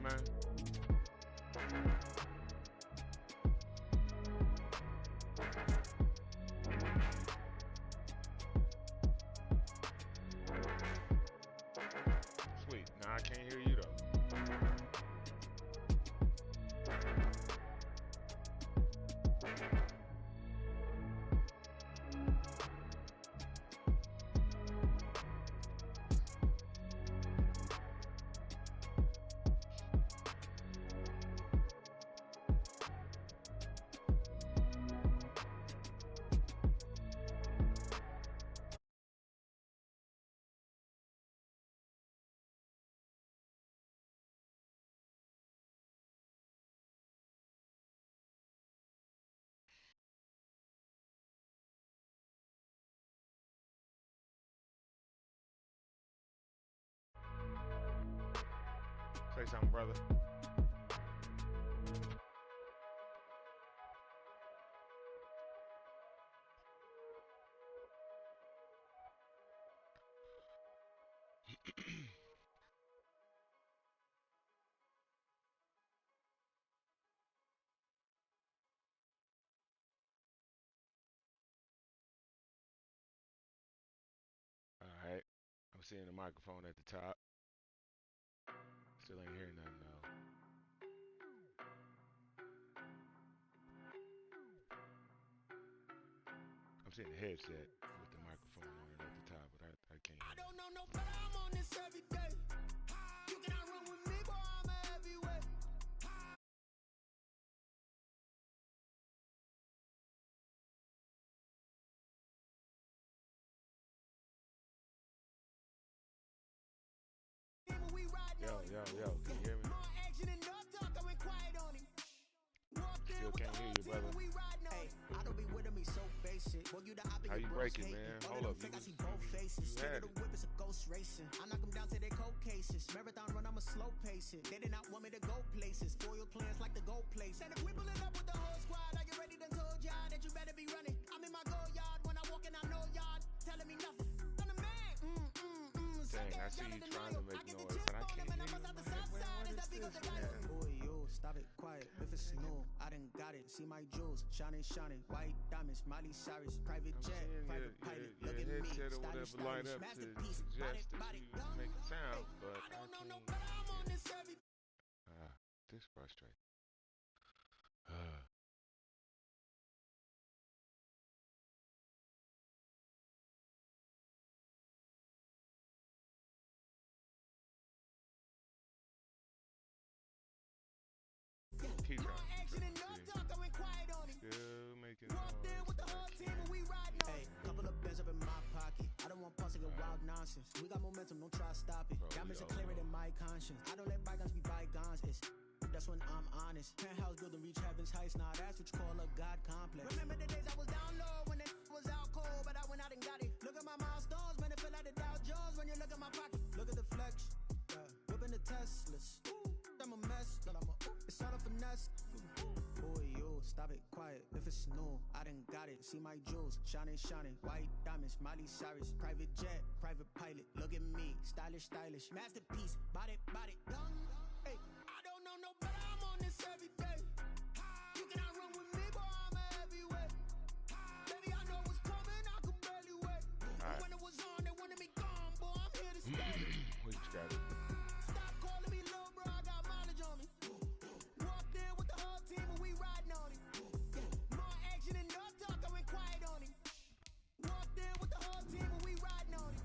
man. Sweet. Nah, I can't hear you though. Say something, brother. All right. I'm seeing the microphone at the top. Still ain't hearing nothing though. I'm seeing the headset with the microphone on it at the top, but I can't hear. I don't know no better. I'm on this every day. You cannot run with me, boy. I'm a heavyweight. Yo, can you hear me? Still can't hear you, brother. Hey, I don't be with me so basic. Well, you the How you breaking, man? Hold up. I see both faces. You had The it. whip is a ghost racing. I knock them down to their cold cases. Marathon run, I'm a slow pace it. They did not want me to go places. Foil plans like the gold place. And if we pulling up with the whole squad, are you ready? Done told y'all that you better be running. I'm in my go yard. When I walk in, I know y'all telling me nothing. I'm the man. Dang, I see you trying to make noise, but I can't hear you. What is this, man? Boy, yo, stop it, quiet. If it's snow, I done got it. See my jewels, shining, white diamonds, Miley Cyrus, private jet, private pilot. Look at me, headset or whatever stylish, light up to masterpiece, suggest that body, you make it sound, but I don't know no can't. better. I'm on this every. This frustrating. Keep trying. Still making noise. Hey, couple of bands up in my pocket. I don't want pulse to get wild nonsense. We got momentum, don't try to stop it. Diamonds are clearer than my conscience. I don't let bygones be bygones. That's when I'm honest. Penthouse building reach heaven's heights. Now that's what you call a God complex. Remember the days I was down low when it was out cold, but I went out and got it. Look at my milestones, man, it feel like the Dow Jones when you look at my pocket. Look at the flex, whipping the Teslas. I'm a mess, but it's all a finesse. Boy, yo, stop it, quiet. If it's snow, I done got it. See my jewels, shining, white diamonds, Miley Cyrus, private jet, private pilot. Look at me, stylish, masterpiece, body, young. Hey, I don't know no better. I'm on this every day. You cannot run with me, boy. I'm a heavyweight. Baby, I know what's coming. I could barely wait. Right. When it was on, they wanted me gone, boy. I'm here to stay. We just got it. Stop calling me low, bro. I got mileage on me. Walked in with the whole team and we riding on it. More action and no talk, I went quiet on it. Walked in with the whole team and we riding on it.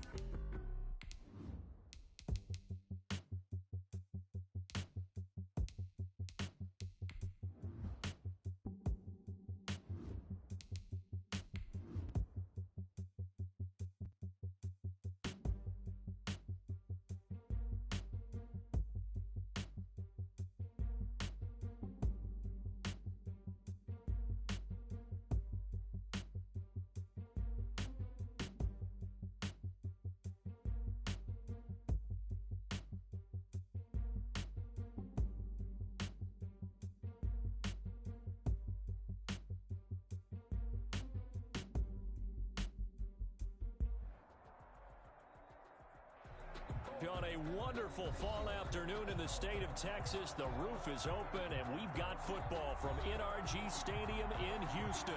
On a wonderful fall afternoon in the state of Texas, the roof is open, and we've got football from NRG Stadium in Houston.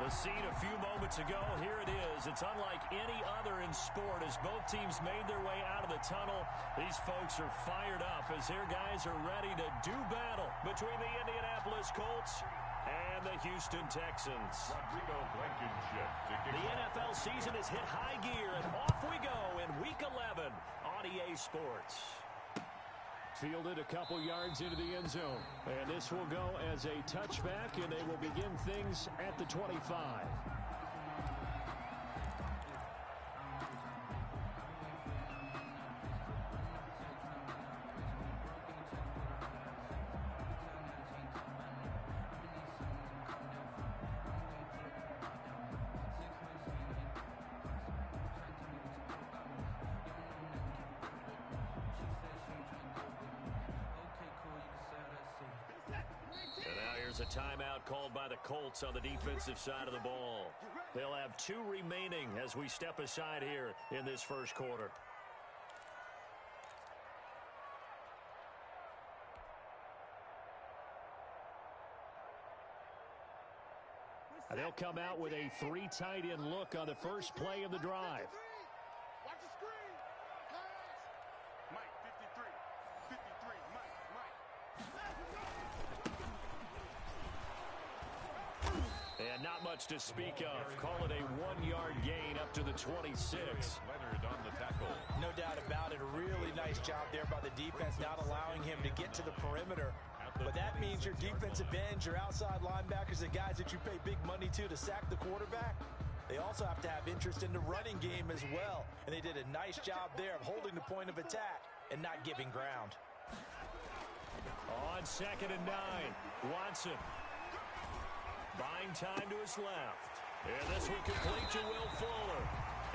The scene a few moments ago, here it is. It's unlike any other in sport as both teams made their way out of the tunnel. These folks are fired up as their guys are ready to do battle between the Indianapolis Colts and the Houston Texans. The NFL season has hit high gear, and off we go in Week 11 on EA Sports. Fielded a couple yards into the end zone. And this will go as a touchback, and they will begin things at the 25. A timeout called by the Colts on the defensive side of the ball. They'll have 2 remaining as we step aside here in this first quarter. They'll come out with a 3 tight end look on the first play of the drive. Watch the screen. Mike, 53. 53, Mike. And not much to speak of. Call it a 1-yard gain up to the 26. Leonard on the tackle. No doubt about it. A really nice job there by the defense, not allowing him to get to the perimeter. But that means your defensive ends, your outside linebackers, the guys that you pay big money to sack the quarterback, they also have to have interest in the running game as well. And they did a nice job there of holding the point of attack and not giving ground. On 2nd and 9, Watson. Buying time to his left. And this one complete to Will Fuller.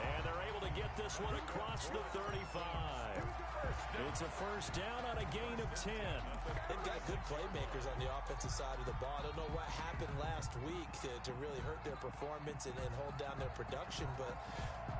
And they're able to get this one across the 35. It's a first down on a gain of 10. They've got good playmakers on the offensive side of the ball. I don't know what happened last week to really hurt their performance and hold down their production, but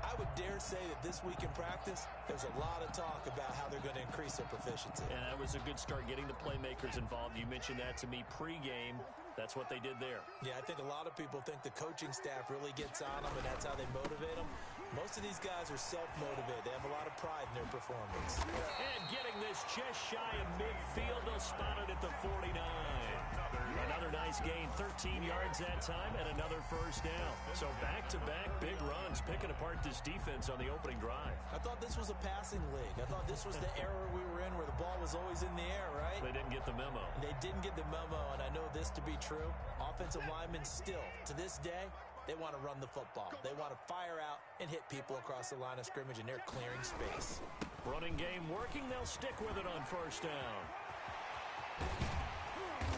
I would dare say that this week in practice, there's a lot of talk about how they're going to increase their proficiency. And that was a good start getting the playmakers involved. You mentioned that to me pregame. That's what they did there. Yeah, I think a lot of people think the coaching staff really gets on them, and that's how they motivate them. Most of these guys are self-motivated. They have a lot of pride in their performance. And getting this just shy of midfield, they'll spot it at the 49. Another nice gain, 13 yards that time, and another first down. So back-to-back big runs, picking apart this defense on the opening drive. I thought this was a passing league. I thought this was the era we were in where the ball was always in the air, right? They didn't get the memo. They didn't get the memo, and I know this to be true. Offensive linemen still, to this day, they want to run the football. They want to fire out and hit people across the line of scrimmage, and they're clearing space. Running game working. They'll stick with it on first down.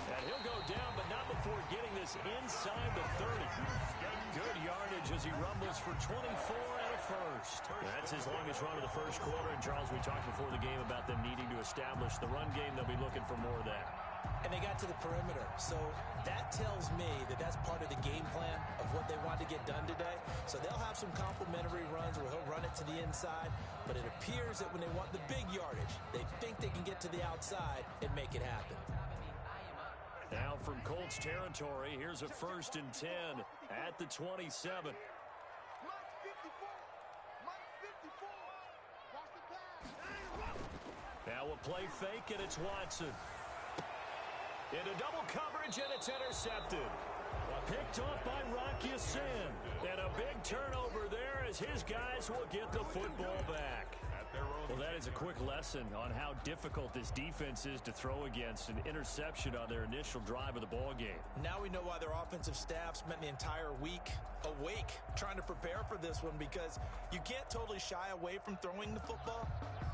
And he'll go down, but not before getting this inside the 30. Good yardage as he rumbles for 24 and a first. That's his longest run of the first quarter. And, Charles, we talked before the game about them needing to establish the run game. They'll be looking for more of that. And they got to the perimeter. So that tells me that that's part of the game plan of what they want to get done today. So they'll have some complimentary runs where he'll run it to the inside. But it appears that when they want the big yardage, they think they can get to the outside and make it happen. Now from Colts territory, here's a 1st and 10 at the 27. Now a play fake, and it's Watson. Into double coverage, and it's intercepted. Picked off by Rocky Sin. And a big turnover there as his guys will get the football back. Well, that is a quick lesson on how difficult this defense is to throw against. An interception on their initial drive of the ball game. Now we know why their offensive staff spent the entire week awake trying to prepare for this one, because you can't totally shy away from throwing the football.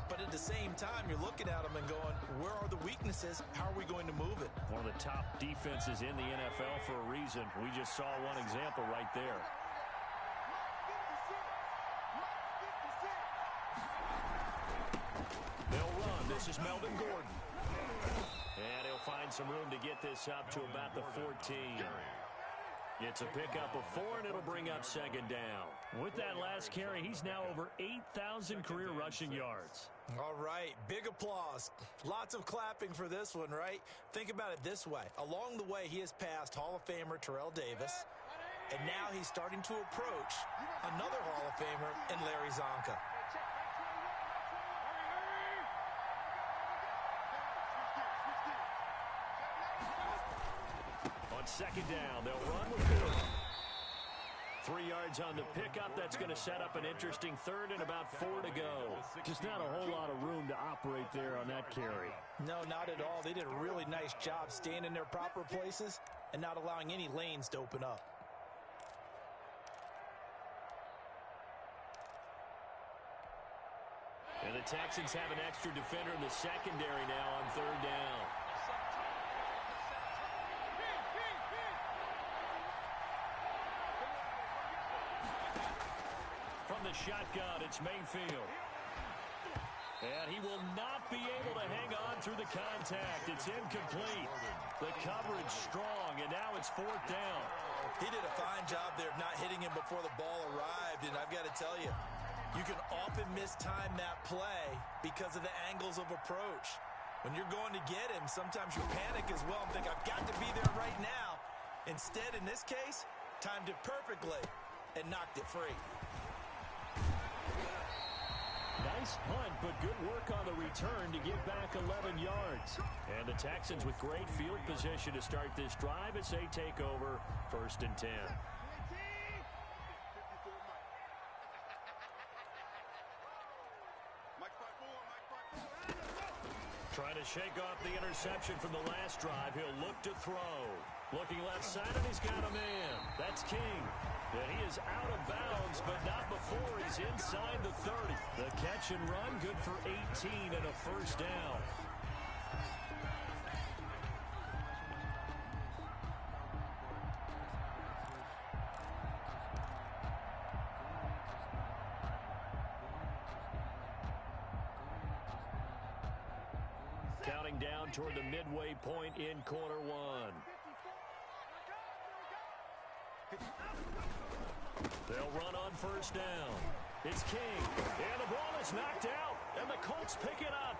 But at the same time, you're looking at them and going, where are the weaknesses? How are we going to move it? One of the top defenses in the NFL for a reason. We just saw one example right there. They'll run. This is Melvin Gordon. And he'll find some room to get this up to about the 14. It's a pickup of 4, and it'll bring up second down. With that last carry, he's now over 8,000 career rushing yards. All right, big applause. Lots of clapping for this one, right? Think about it this way. Along the way, he has passed Hall of Famer Terrell Davis, and now he's starting to approach another Hall of Famer in Larry Zonka. On second down, they'll run with 4. 3 yards on the pickup. That's going to set up an interesting third and about 4 to go. Just not a whole lot of room to operate there on that carry. No, not at all. They did a really nice job staying in their proper places and not allowing any lanes to open up. And the Texans have an extra defender in the secondary now on third down. From the shotgun, it's Mayfield. And he will not be able to hang on through the contact. It's incomplete. The coverage strong, and now it's 4th down. He did a fine job there of not hitting him before the ball arrived, and I've got to tell you, you can often mistime that play because of the angles of approach. When you're going to get him, sometimes you panic as well and think, I've got to be there right now. Instead, in this case, timed it perfectly and knocked it free. Nice punt, but good work on the return to get back 11 yards. And the Texans with great field position to start this drive as they take over 1st and 10. Trying to shake off the interception from the last drive. He'll look to throw. Looking left side, and he's got a man. That's King. And he is out of bounds, but not before he's inside the 30. The catch and run, good for 18 and a 1st down. Counting down toward the midway point in quarter 1. They'll run on 1st down. It's King, and the ball is knocked out, and the Colts pick it up.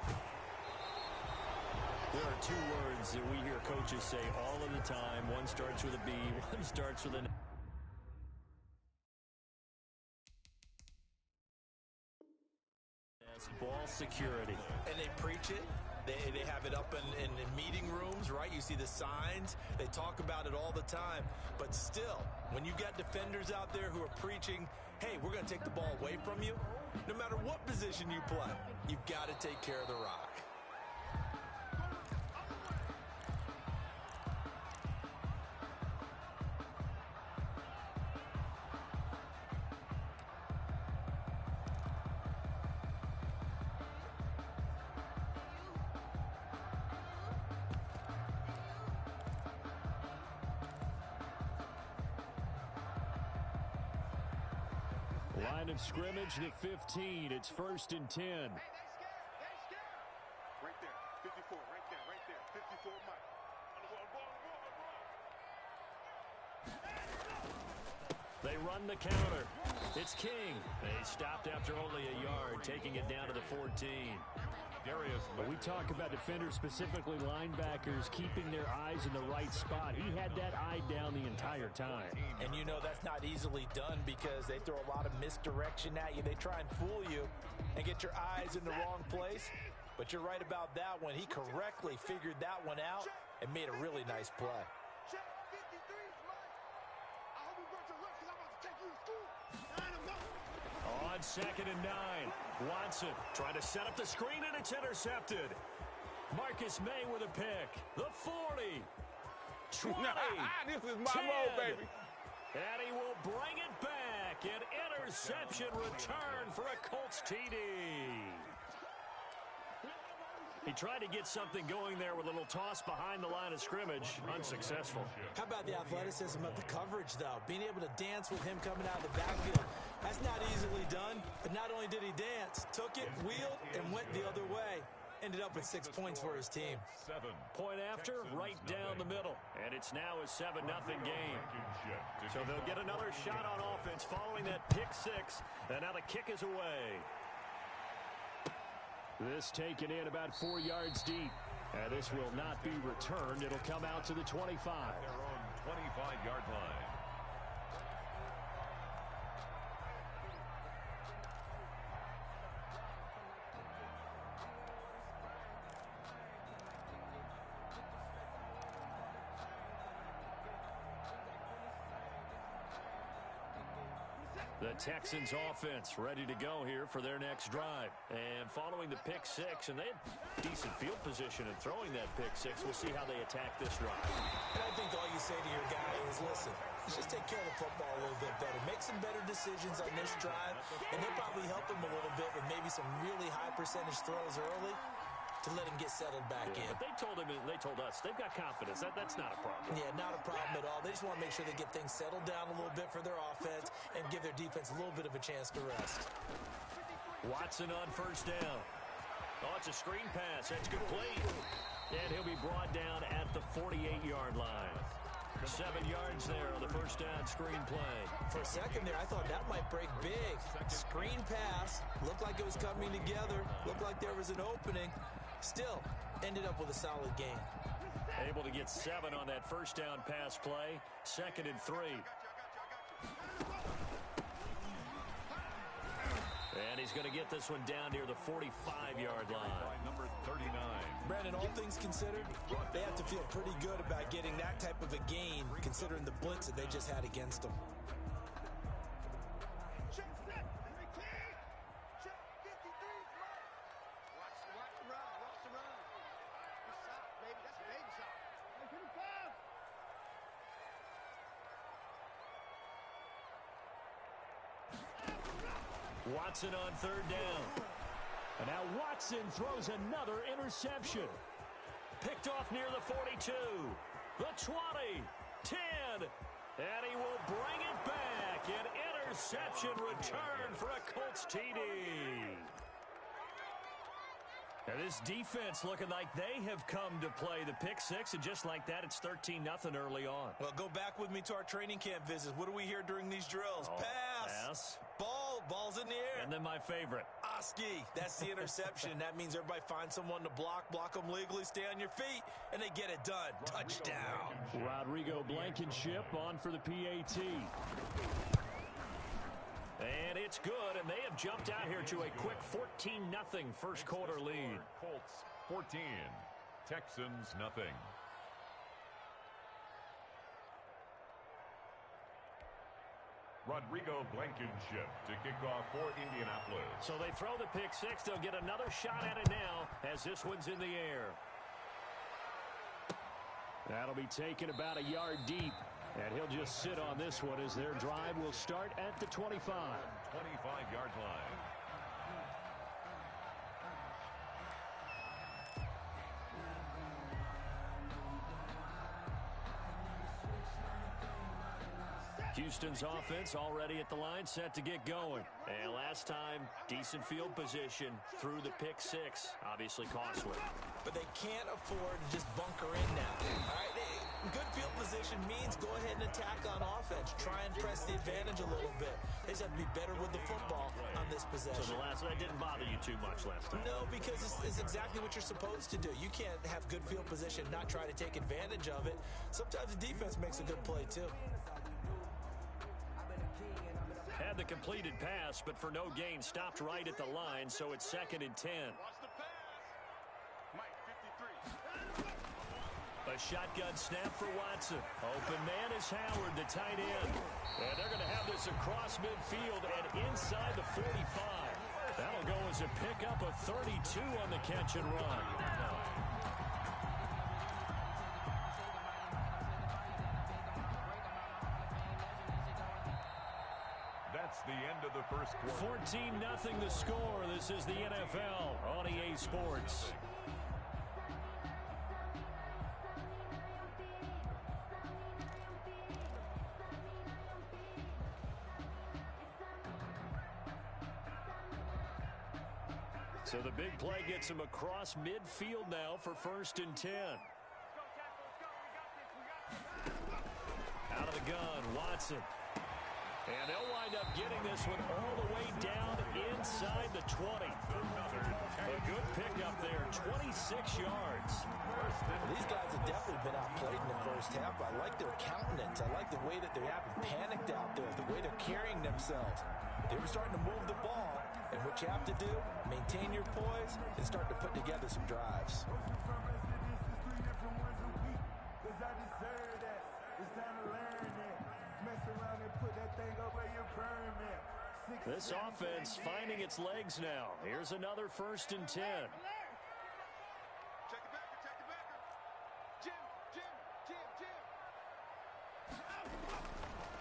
There are 2 words that we hear coaches say all of the time. One starts with a B, one starts with an S. Ball security. And they preach it. They have it up in meeting rooms, right? You see the signs. They talk about it all the time. But still, when you've got defenders out there who are preaching, hey, we're going to take the ball away from you, no matter what position you play, you've got to take care of the rock. Line of scrimmage, the 15. It's 1st and 10. Right there, 54, right there, 54, Mike. They run the counter. It's King. They stopped after only a yard, taking it down to the 14. But we talk about defenders, specifically linebackers, keeping their eyes in the right spot. He had that eye down the entire time. And you know that's not easily done because they throw a lot of misdirection at you. They try and fool you and get your eyes in the wrong place. But you're right about that one. He correctly figured that one out and made a really nice play. On 2nd and 9, Watson trying to set up the screen, and it's intercepted. Marcus May with a pick. The 40. 20. This is my 10. role, baby. And he will bring it back. An interception return for a Colts TD. He tried to get something going there with a little toss behind the line of scrimmage. Unsuccessful. How about the athleticism of the coverage, though? Being able to dance with him coming out of the backfield. That's not easily done. But not only did he dance, took it, wheeled, and went the other way. ended up with 6 points for his team. Point after, right down the middle. And it's now a 7-0 game. So they'll get another shot on offense following that pick six. And now the kick is away. This taken in about 4 yards deep. And this will not be returned. It'll come out to the 25. Their own 25-yard line. The Texans offense ready to go here for their next drive. And following the pick six, and they had decent field position in throwing that pick six. We'll see how they attack this drive. And I think all you say to your guy is, listen, let's just take care of the football a little bit better. Make some better decisions on this drive, and they'll probably help him a little bit with maybe some really high percentage throws early to let him get settled back in. But they told us they've got confidence. That's not a problem. Yeah, not a problem at all. They just want to make sure they get things settled down a little bit for their offense and give their defense a little bit of a chance to rest. Watson on first down. Oh, it's a screen pass. That's complete. And he'll be brought down at the 48-yard line. 7 yards there on the first down screen play. For a second there, I thought that might break big. Screen pass. Looked like it was coming together. Looked like there was an opening. Still, ended up with a solid game. Able to get 7 on that first down pass play. 2nd and 3. And he's going to get this one down near the 45-yard line. Number 39. Brandon, all things considered, they have to feel pretty good about getting that type of a gain, considering the blitz that they just had against them. Watson on third down. And now Watson throws another interception. Picked off near the 42. The 20. 10. And he will bring it back. An interception return for a Colts TD. And this defense looking like they have come to play the pick six, and just like that, it's 13-0 early on. Well, go back with me to our training camp visits. What do we hear during these drills? Pass. Ball's in the air. And then my favorite. Oski. That's the interception. That means everybody finds someone to block them legally, stay on your feet, and they get it done. Touchdown. Rodrigo Blankenship on for the PAT. And it's good, and they have jumped out here to a quick 14-0 first quarter lead. Colts 14, Texans nothing. Rodrigo Blankenship to kick off for Indianapolis. So they throw the pick six. They'll get another shot at it now as this one's in the air. That'll be taken about a yard deep. And he'll just sit on this one as their drive will start at the 25. 25-yard line. Houston's offense already at the line, set to get going. And last time, decent field position through the pick six. Obviously costly. But they can't afford to just bunker in now. All right, good field position means go ahead and attack on offense. Try and press the advantage a little bit. They just have to be better with the football on this possession. So that didn't bother you too much last time? No, because it's exactly what you're supposed to do. You can't have good field position, not try to take advantage of it. Sometimes the defense makes a good play, too. Had the completed pass, but for no gain, stopped right at the line, so it's 2nd and 10. A shotgun snap for Watson. Open man is Howard, the tight end. And they're going to have this across midfield and inside the 45. That'll go as a pickup of 32 on the catch and run. That's the end of the first quarter. 14-0 the score. This is the NFL on EA Sports. So the big play gets him across midfield now for 1st and 10. Out of the gun, Watson. And they'll wind up getting this one all the way down inside the 20. A good pickup there, 26 yards. These guys have definitely been outplayed in the first half. I like their countenance. I like the way that they haven't panicked out there, the way they're carrying themselves. They were starting to move the ball, and what you have to do, maintain your poise and start to put together some drives. This offense finding its legs now. Here's another 1st and 10.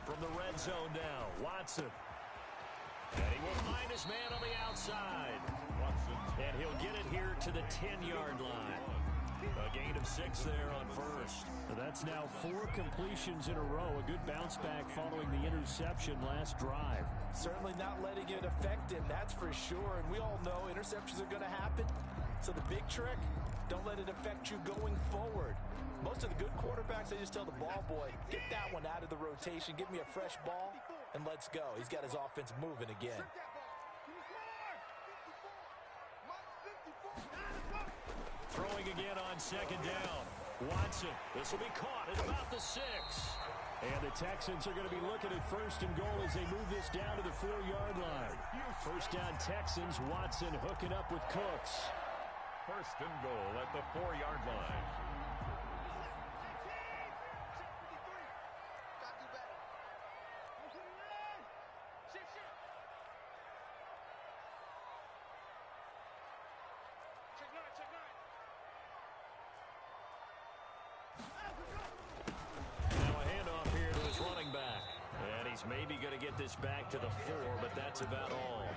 From the red zone now, Watson. And he will find his man on the outside. And he'll get it here to the 10-yard line. A gain of 6 there on 1st. That's now 4 completions in a row. A good bounce back following the interception last drive. Certainly not letting it affect him, that's for sure. And we all know interceptions are going to happen. So the big trick, don't let it affect you going forward. Most of the good quarterbacks, they just tell the ball boy, get that one out of the rotation, give me a fresh ball, and let's go. He's got his offense moving again. Throwing again on 2nd down. Watson, this will be caught at about the 6. And the Texans are going to be looking at 1st and goal as they move this down to the 4-yard line. 1st down Texans, Watson hooking up with Cooks. 1st and goal at the 4-yard line. Maybe going to get this back to the 4, but that's about all.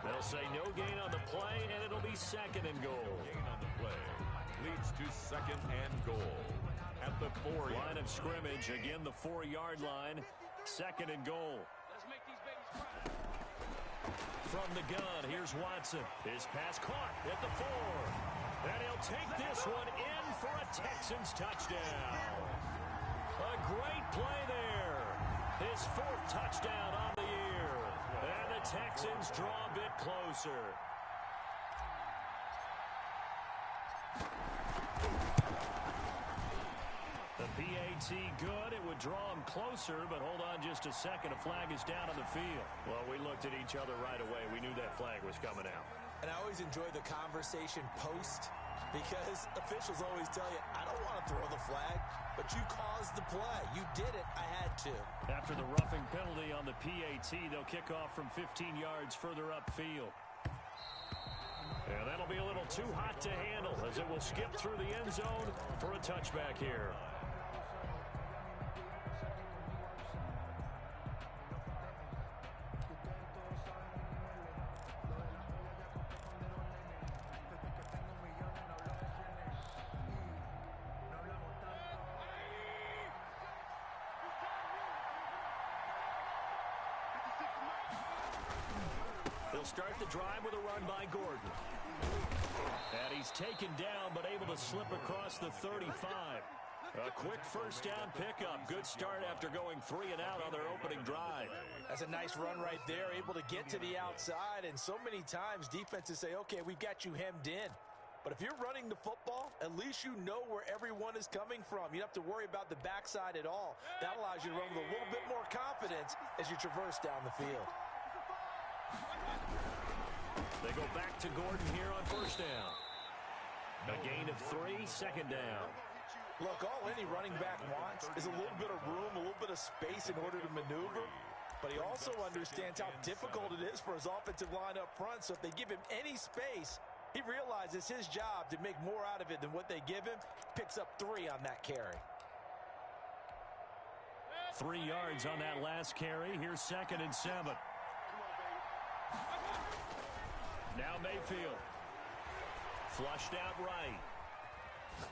They'll say no gain on the play, and it'll be 2nd and goal. Gain on the play leads to 2nd and goal at the 4. Line of scrimmage, again the 4-yard line, 2nd and goal. Let's make these babies cry. From the gun, here's Watson. His pass caught at the 4. And he'll take this one in for a Texans touchdown. A great play there. His 4th touchdown on the year. And the Texans draw a bit closer. The PAT good. It would draw him closer, but hold on just a second. A flag is down on the field. Well, we looked at each other right away. We knew that flag was coming out. And I always enjoy the conversation post, because officials always tell you, I don't want to throw the flag, but you caused the play. You did it. I had to. After the roughing penalty on the PAT, they'll kick off from 15 yards further upfield. And that'll be a little too hot to handle as it will skip through the end zone for a touchback here. They'll start the drive with a run by Gordon. And he's taken down, but able to slip across the 35. A quick 1st down pickup. Good start after going 3 and out on their opening drive. That's a nice run right there, able to get to the outside. And so many times defenses say, okay, we've got you hemmed in. But if you're running the football, at least you know where everyone is coming from. You don't have to worry about the backside at all. That allows you to run with a little bit more confidence as you traverse down the field. They go back to Gordon here on 1st down. A gain of 3, 2nd down. Look, all any running back wants is a little bit of room, a little bit of space in order to maneuver. But he also understands how difficult it is for his offensive line up front. So if they give him any space, he realizes his job to make more out of it than what they give him. Picks up 3 on that carry. 3 yards on that last carry. Here's 2nd and 7. Now Mayfield. Flushed out right.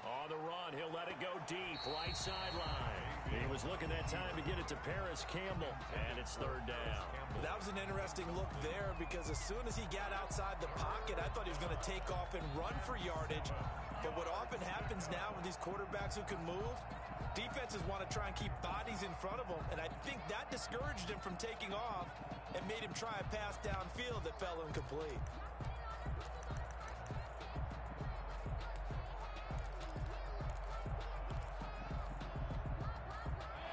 On the run. He'll let it go deep, right sideline. He was looking that time to get it to Paris Campbell, and it's third down. That was an interesting look there because as soon as he got outside the pocket, I thought he was going to take off and run for yardage. But what often happens now with these quarterbacks who can move, defenses want to try and keep bodies in front of them, and I think that discouraged him from taking off and made him try a pass downfield that fell incomplete.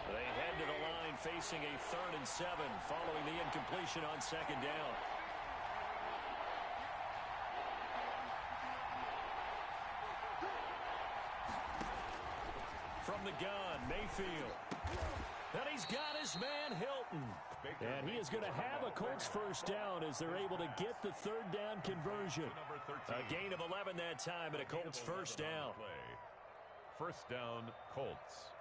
They head to the line facing a 3rd and 7 following the incompletion on second down. From the gun, Mayfield. And he's got his man Hilton. And he is going to have a Colts first down as they're able to get the 3rd down conversion. A gain of 11 that time and a Colts first down. First down, Colts.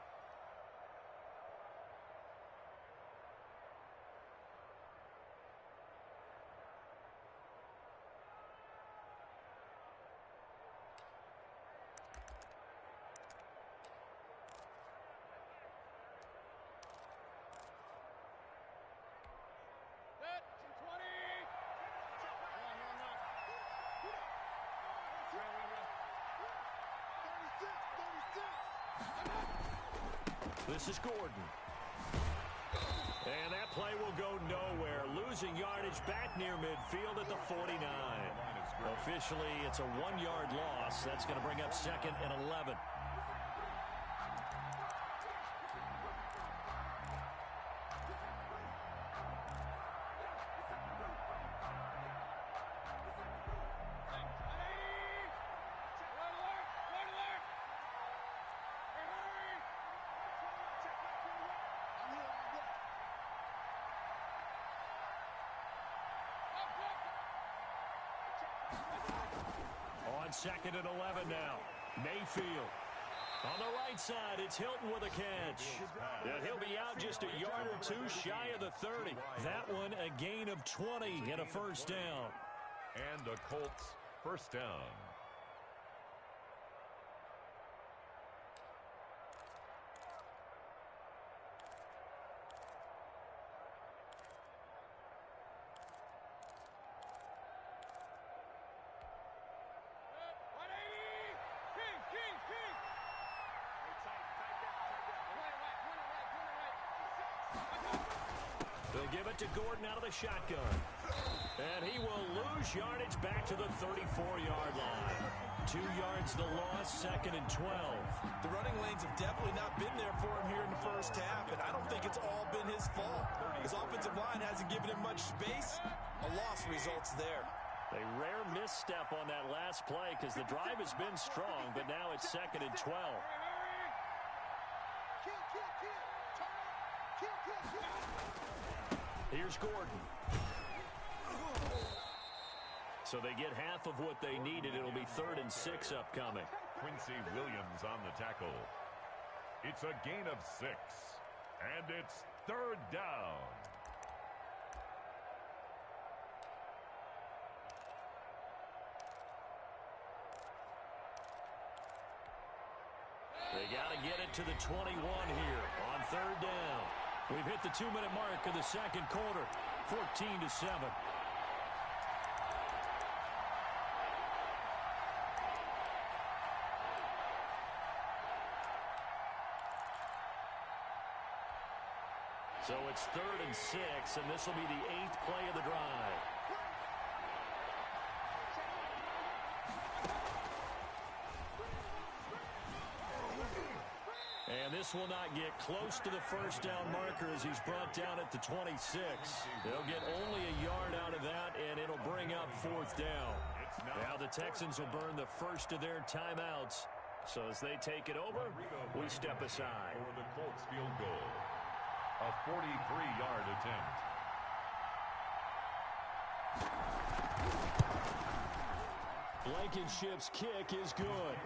This is Gordon. And that play will go nowhere. Losing yardage back near midfield at the 49. Officially, it's a 1-yard loss. That's going to bring up 2nd and 11. On 2nd and 11 now. Mayfield. On the right side, it's Hilton with a catch. And he'll be out just a yard or two shy of the 30. That one a gain of 20 and a first down. And a Colts first down. They'll give it to Gordon out of the shotgun. And he will lose yardage back to the 34-yard line. 2 yards the loss, 2nd and 12. The running lanes have definitely not been there for him here in the first half, and I don't think it's all been his fault. His offensive line hasn't given him much space. A loss results there. A rare misstep on that last play because the drive has been strong, but now it's 2nd and 12. Here's Gordon. So they get half of what they needed. It'll be 3rd and 6 upcoming. Quincy Williams on the tackle. It's a gain of 6. And it's 3rd down. They got to get it to the 21 here on 3rd down. We've hit the 2-minute mark of the second quarter, 14-7. So it's 3rd and 6, and this will be the 8th play of the drive. And this will not get close to the first down marker as he's brought down at the 26. They'll get only a yard out of that, and it'll bring up 4th down. Now the Texans will burn the first of their timeouts. So as they take it over, we step aside. For the Colts field goal. A 43-yard attempt. Blankenship's kick is good.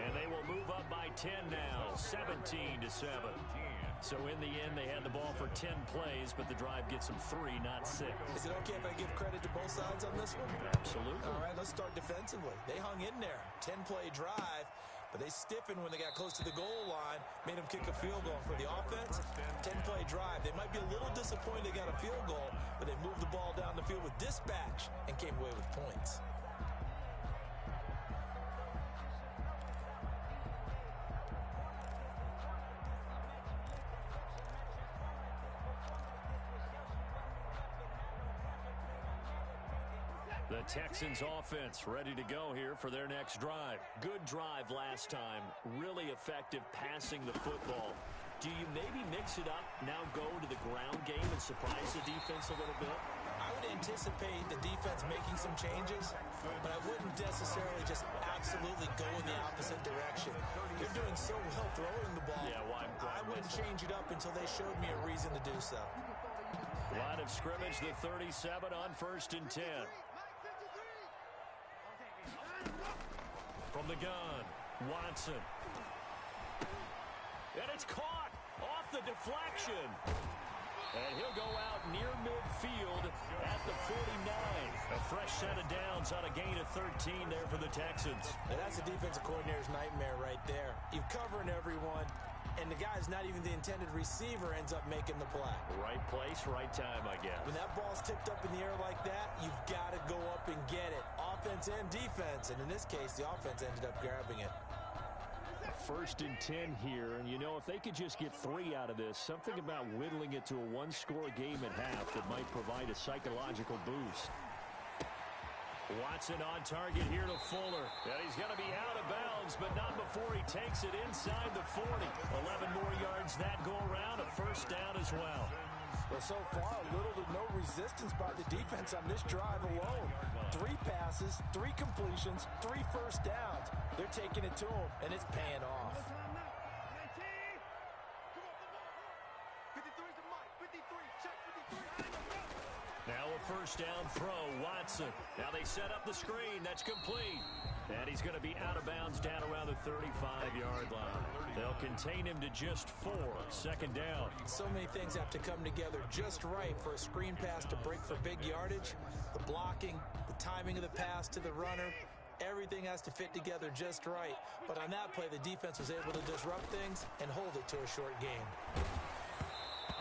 And they will move up by 10 now, 17-7. So in the end, they had the ball for 10 plays, but the drive gets them 3, not 6. Is it okay if I give credit to both sides on this one? Absolutely. All right, let's start defensively. They hung in there. 10-play drive. But they stiffened when they got close to the goal line, made them kick a field goal. For the offense, 10-play drive. They might be a little disappointed they got a field goal, but they moved the ball down the field with dispatch and came away with points. The Texans offense ready to go here for their next drive. Good drive last time. Really effective passing the football. Do you maybe mix it up, now go to the ground game and surprise the defense a little bit? I would anticipate the defense making some changes, but I wouldn't necessarily just absolutely go in the opposite direction. They're doing so well throwing the ball. Yeah, I wouldn't change it up until they showed me a reason to do so. Line of scrimmage, the 37 on 1st and 10. From the gun, Watson. And it's caught off the deflection. And he'll go out near midfield at the 49. A fresh set of downs on a gain of 13 there for the Texans. And that's a defensive coordinator's nightmare right there. You're covering everyone, and the guy's not even the intended receiver ends up making the play. Right place, right time, I guess. When that ball's tipped up in the air like that, you've got to go up and get it. Offense and defense, and in this case, the offense ended up grabbing it. 1st and 10 here, and you know, if they could just get 3 out of this, something about whittling it to a one-score game at half that might provide a psychological boost. Watson on target here to Fuller. And he's going to be out of bounds, but not before he takes it inside the 40. 11 more yards that go around, a first down as well. Well, so far, little to no resistance by the defense on this drive alone. 3 passes, 3 completions, 3 first downs. They're taking it to him, and it's paying off. Now a first down throw, Watson. Now they set up the screen. That's complete. And he's going to be out of bounds down around the 35-yard line. They'll contain him to just 4. Second down. So many things have to come together just right for a screen pass to break for big yardage. The blocking, the timing of the pass to the runner, everything has to fit together just right. But on that play, the defense was able to disrupt things and hold it to a short game.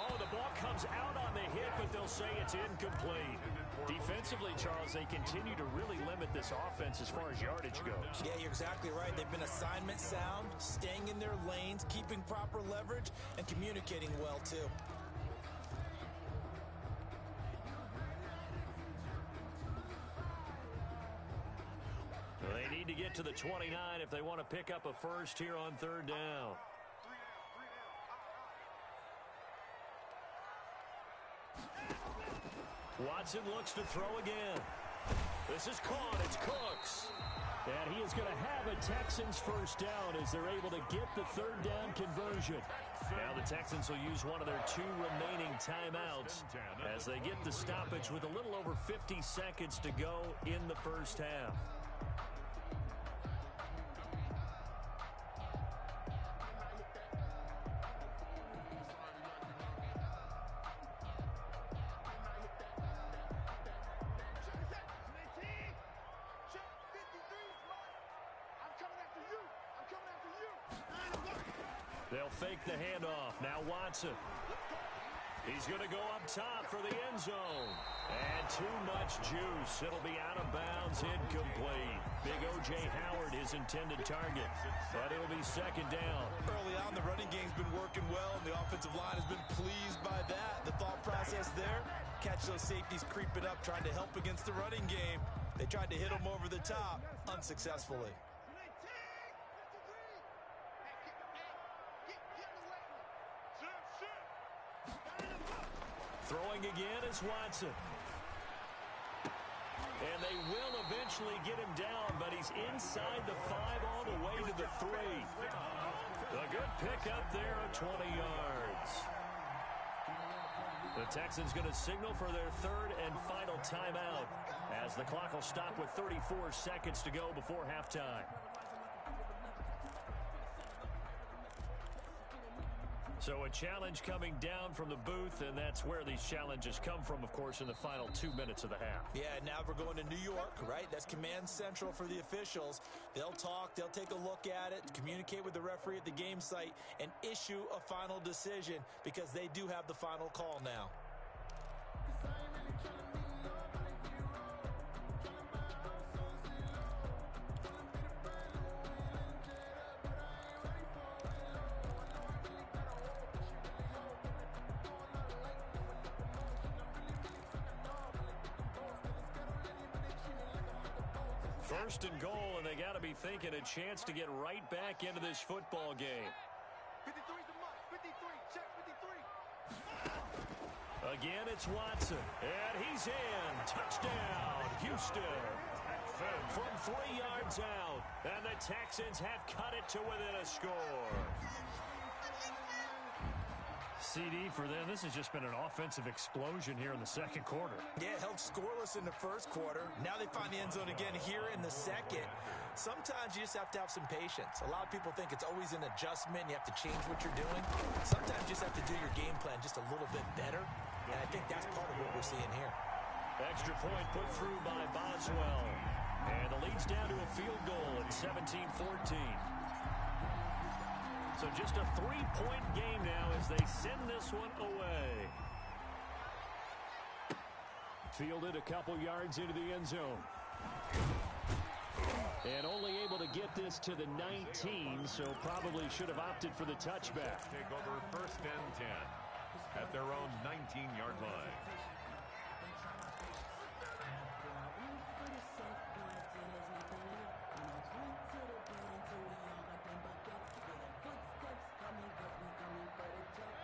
Oh, the ball comes out on the hit, but they'll say it's incomplete. Defensively, Charles, they continue to really limit this offense as far as yardage goes. Yeah, you're exactly right. They've been assignment sound, staying in their lanes, keeping proper leverage, and communicating well, too. They need to get to the 29 if they want to pick up a first here on 3rd down. Watson looks to throw again. This is caught. It's Cooks. And he is going to have a Texans first down as they're able to get the 3rd down conversion. Now the Texans will use one of their 2 remaining timeouts as they get the stoppage with a little over 50 seconds to go in the first half. They'll fake the handoff. Now Watson. He's going to go up top for the end zone. And too much juice. It'll be out of bounds, incomplete. Big O.J. Howard, his intended target. But it'll be 2nd down. Early on, the running game's been working well, and the offensive line has been pleased by that. The thought process there, catch those safeties creeping up, trying to help against the running game. They tried to hit them over the top, unsuccessfully. Throwing again is Watson. And they will eventually get him down, but he's inside the 5 all the way to the 3. A good pickup there of 20 yards. The Texans going to signal for their 3rd and final timeout as the clock will stop with 34 seconds to go before halftime. So a challenge coming down from the booth, and that's where these challenges come from, of course, in the final 2 minutes of the half. Yeah, now we're going to New York, right? That's command central for the officials. They'll talk, they'll take a look at it, communicate with the referee at the game site, and issue a final decision because they do have the final call now. First and goal, and they got to be thinking a chance to get right back into this football game. 53's the mark. 53. Check 53. Again, it's Watson, and he's in. Touchdown, Houston. From 3 yards out, and the Texans have cut it to within a score. CD for them. This has just been an offensive explosion here in the second quarter. Yeah, held scoreless in the first quarter. Now they find the end zone again here in the second. Sometimes you just have to have some patience. A lot of people think it's always an adjustment. You have to change what you're doing. Sometimes you just have to do your game plan just a little bit better. And I think that's part of what we're seeing here. Extra point put through by Boswell. And the lead's down to a field goal at 17-14. So just a 3-point game now as they send this one away. Fielded a couple yards into the end zone. And only able to get this to the 19, so probably should have opted for the touchback. Take over first and 10 at their own 19-yard line.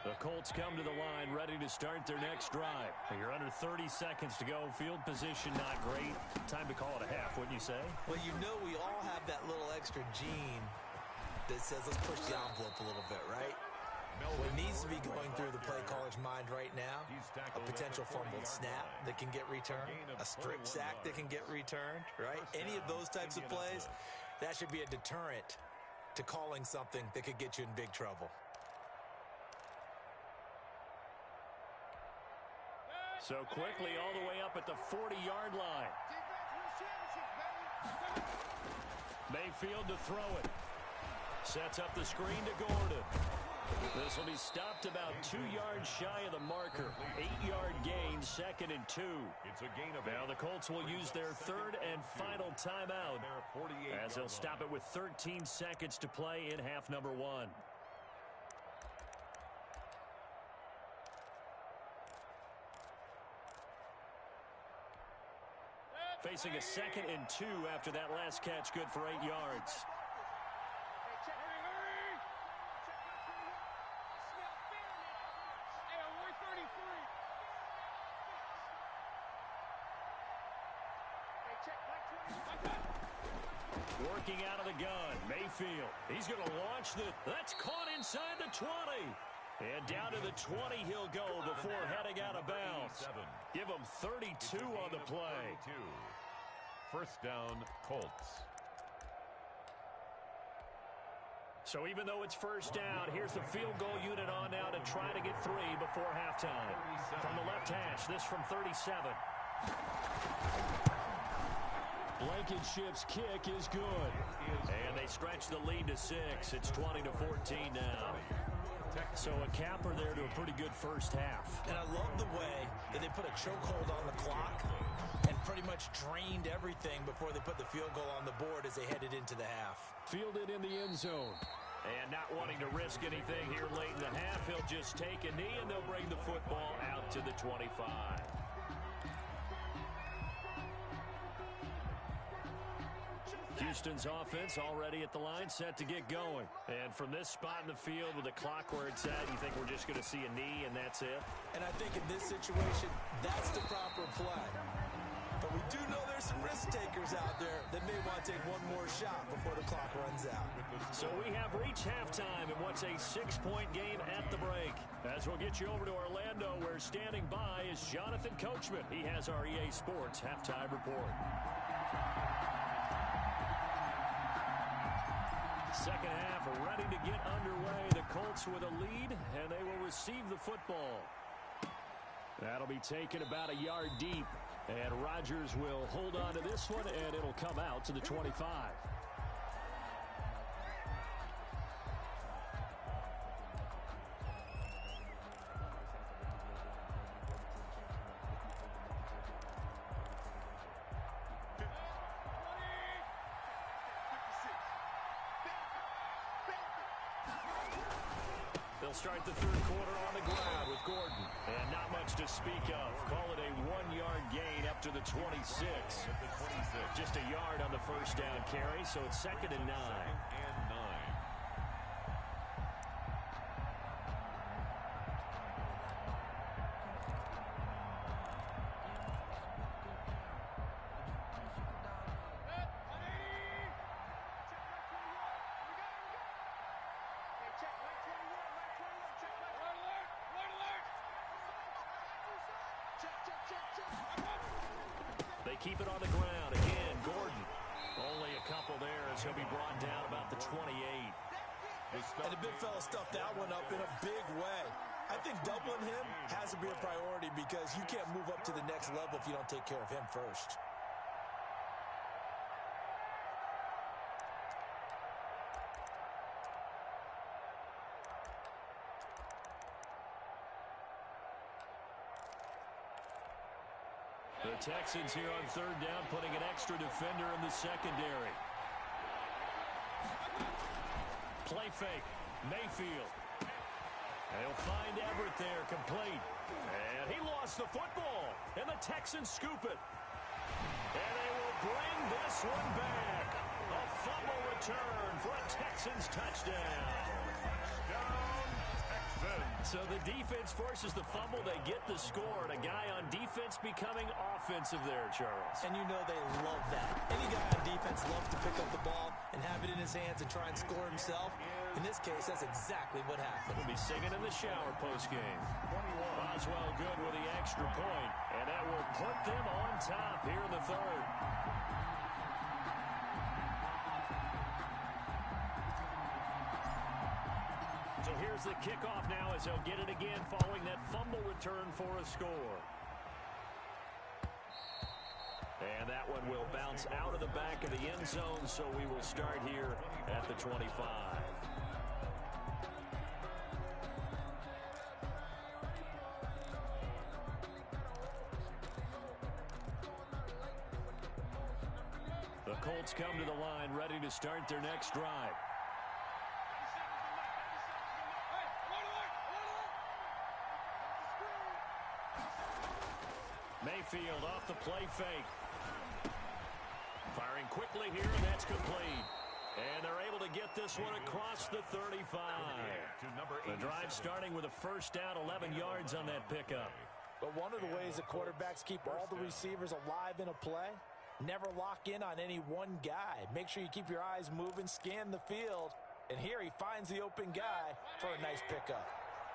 The Colts come to the line, ready to start their next drive. You're under 30 seconds to go. Field position not great. Time to call it a half, wouldn't you say? Well, you know we all have that little extra gene that says let's push the envelope a little bit, right? What needs to be going through the play caller's mind right now, a potential fumbled snap that can get returned, a strip sack that can get returned, right? Any of those types of plays, that should be a deterrent to calling something that could get you in big trouble. So quickly all the way up at the 40-yard line. Mayfield to throw it. Sets up the screen to Gordon. This will be stopped about 2 yards shy of the marker. 8-yard gain, 2nd and 2. It's a gain of 8. Now the Colts will use their third and final timeout as they'll stop it with 13 seconds to play in half number 1. Facing a 2nd and 2 after that last catch, good for 8 yards. Working out of the gun, Mayfield. He's going to launch that's caught inside the 20. And down to the 20 he'll go before heading out of bounds. Give him 32 on the play. First down, Colts. So even though it's first down, here's the field goal unit on now to try to get 3 before halftime. From the left hash, this from 37. Blankenship's kick is good. And they stretch the lead to 6. It's 20-14 now. So a capper there to a pretty good first half. And I love the way that they put a chokehold on the clock and pretty much drained everything before they put the field goal on the board as they headed into the half. Fielded in the end zone. And not wanting to risk anything here late in the half, he'll just take a knee and they'll bring the football out to the 25. Houston's offense already at the line, set to get going. And from this spot in the field with the clock where it's at, you think we're just going to see a knee and that's it? And I think in this situation, that's the proper play. But we do know there's some risk takers out there that may want to take one more shot before the clock runs out. So we have reached halftime in what's a 6-point game at the break. As we'll get you over to Orlando, where standing by is Jonathan Coachman. He has our EA Sports halftime report. Second half ready to get underway. The Colts with a lead, and they will receive the football. That'll be taken about a yard deep. And Rodgers will hold on to this one, and it'll come out to the 25. start the third quarter on the ground with Gordon. And not much to speak of. Call it a 1-yard gain up to the 26. Just a yard on the first down carry, so it's 2nd and 9. They keep it on the ground. Again, Gordon. Only a couple there as he'll be brought down about the 28. And the big fella stuffed that one up in a big way. I think doubling him has to be a priority because you can't move up to the next level if you don't take care of him first. The Texans here on third down, putting an extra defender in the secondary. Play fake. Mayfield. They'll find Everett there, complete. And he lost the football. And the Texans scoop it. And they will bring this one back. A fumble return for a Texans touchdown. So the defense forces the fumble. They get the score. And a guy on defense becoming offensive there, Charles. And you know they love that. Any guy on defense loves to pick up the ball and have it in his hands and try and score himself. In this case, that's exactly what happened. We'll be singing in the shower postgame. Boswell good with the extra point. And that will put them on top here in the third. So here's the kickoff now as they'll get it again following that fumble return for a score. And that one will bounce out of the back of the end zone, so we will start here at the 25. The Colts come to the line, ready to start their next drive. Mayfield off the play fake. Firing quickly here, and that's complete. And they're able to get this one across the 35. The drive starting with a first down, 11 yards on that pickup. But one of the ways the quarterbacks keep all the receivers alive in a play, never lock in on any one guy. Make sure you keep your eyes moving, scan the field. And here he finds the open guy for a nice pickup.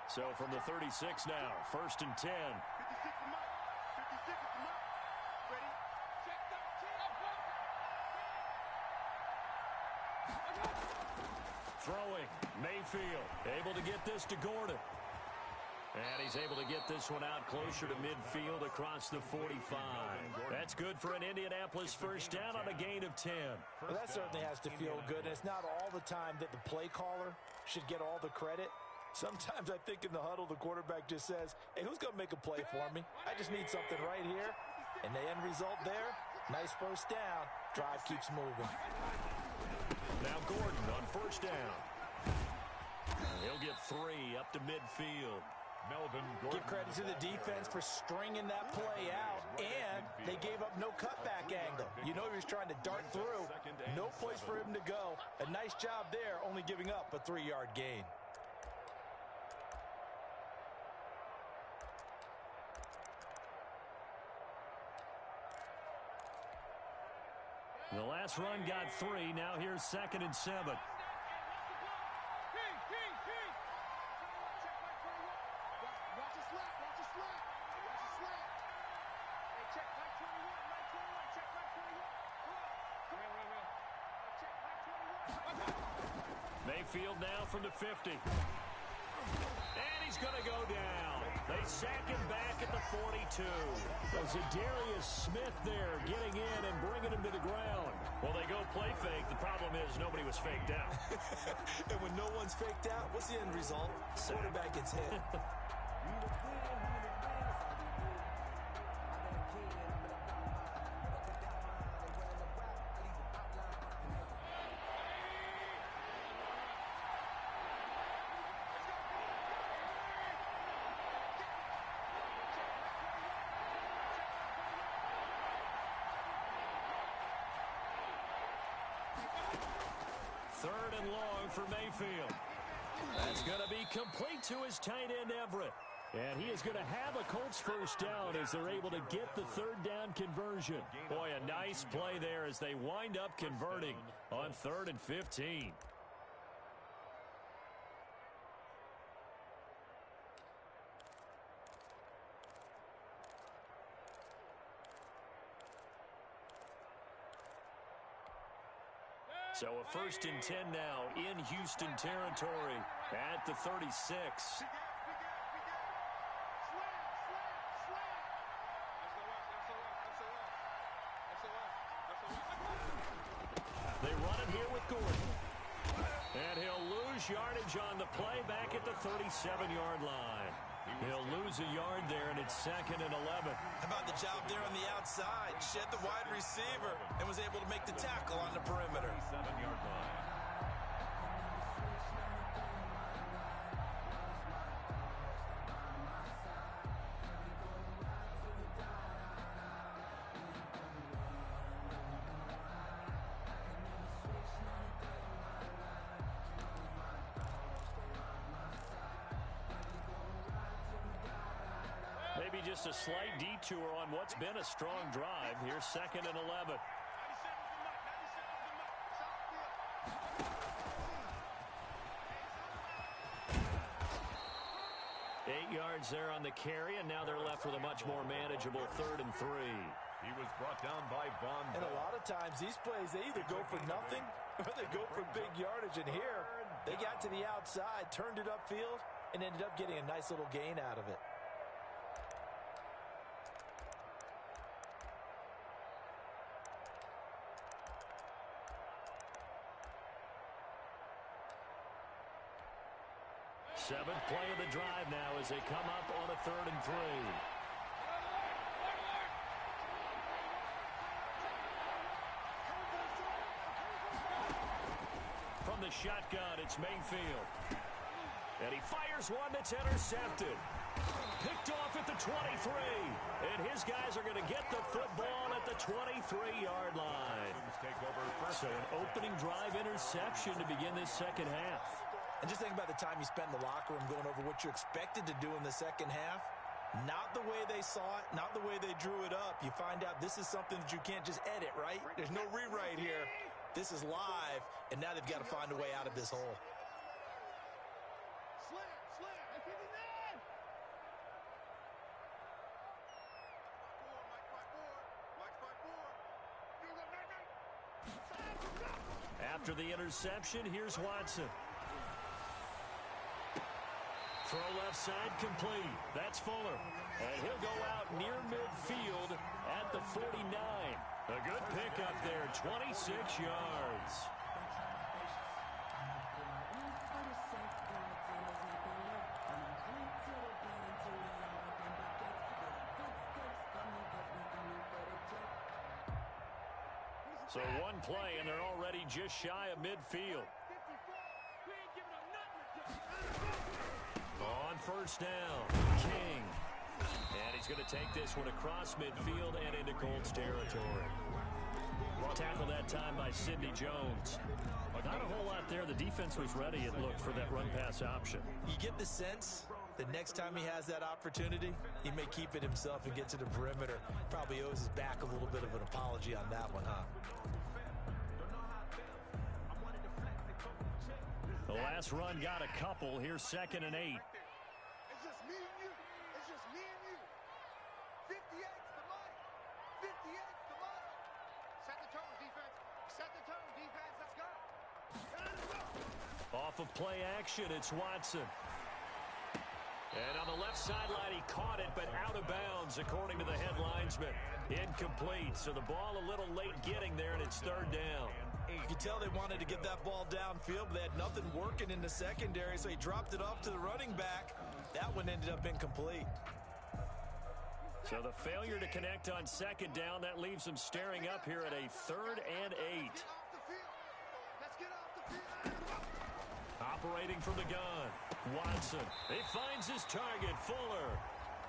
So from the 36 now, 1st and 10. Throwing, Mayfield, able to get this to Gordon. And he's able to get this one out closer to midfield across the 45. That's good for an Indianapolis first down on a gain of 10. Well, that certainly has to feel good, and it's not all the time that the play caller should get all the credit. Sometimes I think in the huddle, the quarterback just says, hey, who's going to make a play for me? I just need something right here. And the end result there, nice first down. Drive keeps moving. Now Gordon on first down. He'll get 3 up to midfield. Give credit to the defense for stringing that play out, and they gave up no cutback angle. You know he was trying to dart through. No place for him to go. A nice job there, only giving up a 3-yard gain. The last run got 3. Now here's 2nd and 7. Mayfield now from the 50. And he's going to go down. They sack him back at the 42. Was it Darius Smith there getting in and bringing him to the ground? Well, they go play fake. The problem is nobody was faked out. And when no one's faked out, what's the end result? Quarterback gets hit. third and long for Mayfield. That's going to be complete to his tight end, Everett. And he is going to have a Colts first down as they're able to get the third down conversion. Boy, a nice play there as they wind up converting on 3rd and 15. So a 1st and 10 now in Houston territory at the 36. They run it here with Gordon. And he'll lose yardage on the play back at the 37-yard line. He'll lose a yard there, and it's 2nd and 11. How about the job there on the outside? Shed the wide receiver and was able to make the tackle on the perimeter. 7-yard line. Maybe just a slight detour on what's been a strong drive. Here's 2nd and 11. 8 yards there on the carry, and now they're left with a much more manageable 3rd and 3. He was brought down by Von. And a lot of times these plays, they either go for nothing or they go for big yardage. And here, they got to the outside, turned it upfield, and ended up getting a nice little gain out of it. Seventh play of the drive now as they come up on a 3rd and 3. From the shotgun, it's Mayfield. And he fires one that's intercepted. Picked off at the 23. And his guys are going to get the football at the 23-yard line. So an opening drive interception to begin this second half. And just think about the time you spent in the locker room going over what you expected to do in the second half. Not the way they saw it, not the way they drew it up. You find out this is something that you can't just edit, right? There's no rewrite here. This is live, and now they've got to find a way out of this hole. After the interception, here's Watson. Throw left side complete. That's Fuller. And he'll go out near midfield at the 49. A good pickup there, 26 yards. So one play, and they're already just shy of midfield. On first down, King. And he's going to take this one across midfield and into Colts territory. Tackled that time by Sidney Jones. Not a whole lot there. The defense was ready, it looked, for that run-pass option. You get the sense that next time he has that opportunity, he may keep it himself and get to the perimeter. Probably owes his back a little bit of an apology on that one, huh? The last run got a couple. Here's 2nd and 8. It's just me and you. It's just me and you. 58's the money. 58's the money. Set the tone, defense. Set the tone, defense. Let's go. Off of play action, it's Watson. And on the left sideline, he caught it, but out of bounds, according to the head linesman. Incomplete, so the ball a little late getting there, and it's 3rd down. You could tell they wanted to get that ball downfield, but they had nothing working in the secondary, so he dropped it off to the running back. That one ended up incomplete. So the failure to connect on 2nd down, that leaves them staring up here at a 3rd and 8. Let's get off the field. Operating from the gun, Watson. He finds his target, Fuller.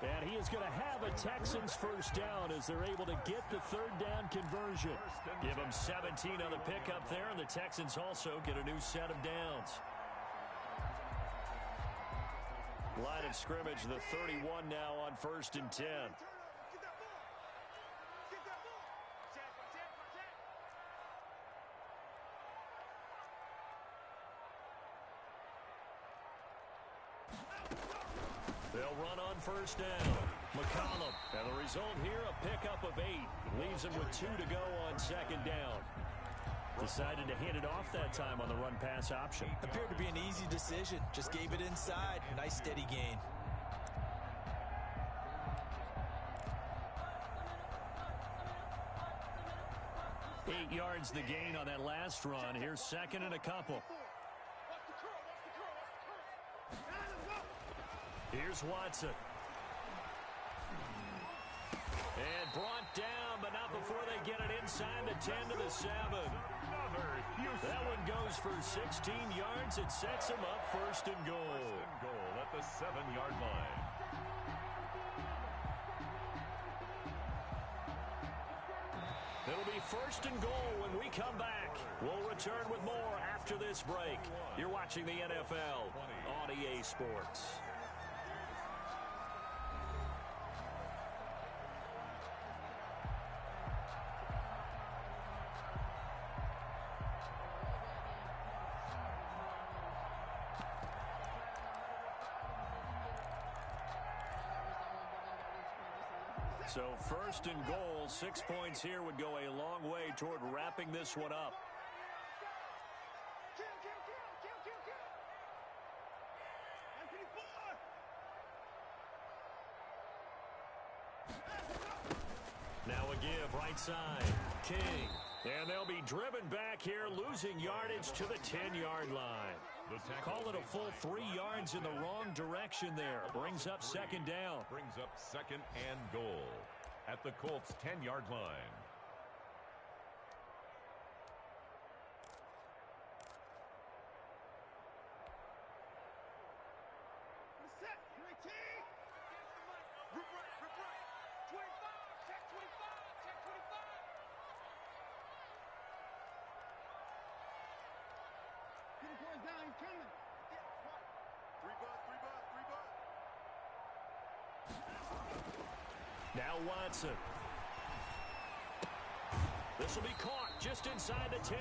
And he is going to have a Texans first down as they're able to get the third down conversion. Give them 17 on the pickup there, and the Texans also get a new set of downs. Line of scrimmage, the 31 now on 1st and 10. They'll run on first down. McCollum. And the result here, a pickup of 8. Leaves him with 2 to go on 2nd down. Decided to hand it off that time on the run-pass option. Appeared to be an easy decision. Just gave it inside. Nice steady gain. Eight yards the gain on that last run. Here's 2nd and a couple. Here's Watson. And brought down, but not before they get it inside the 10 to the 7. That one goes for 16 yards. It sets him up 1st and goal. 1st and goal at the 7-yard line. It'll be 1st and goal when we come back. We'll return with more after this break. You're watching the NFL on EA Sports. So 1st and goal, 6 points here would go a long way toward wrapping this one up. Now a give right side. King. And they'll be driven back here, losing yardage to the 10-yard line. Call it a full 3 yards in the wrong direction there. Brings up 2nd down. Brings up 2nd and goal at the Colts' 10-yard line. Now Watson. This will be caught just inside the 10.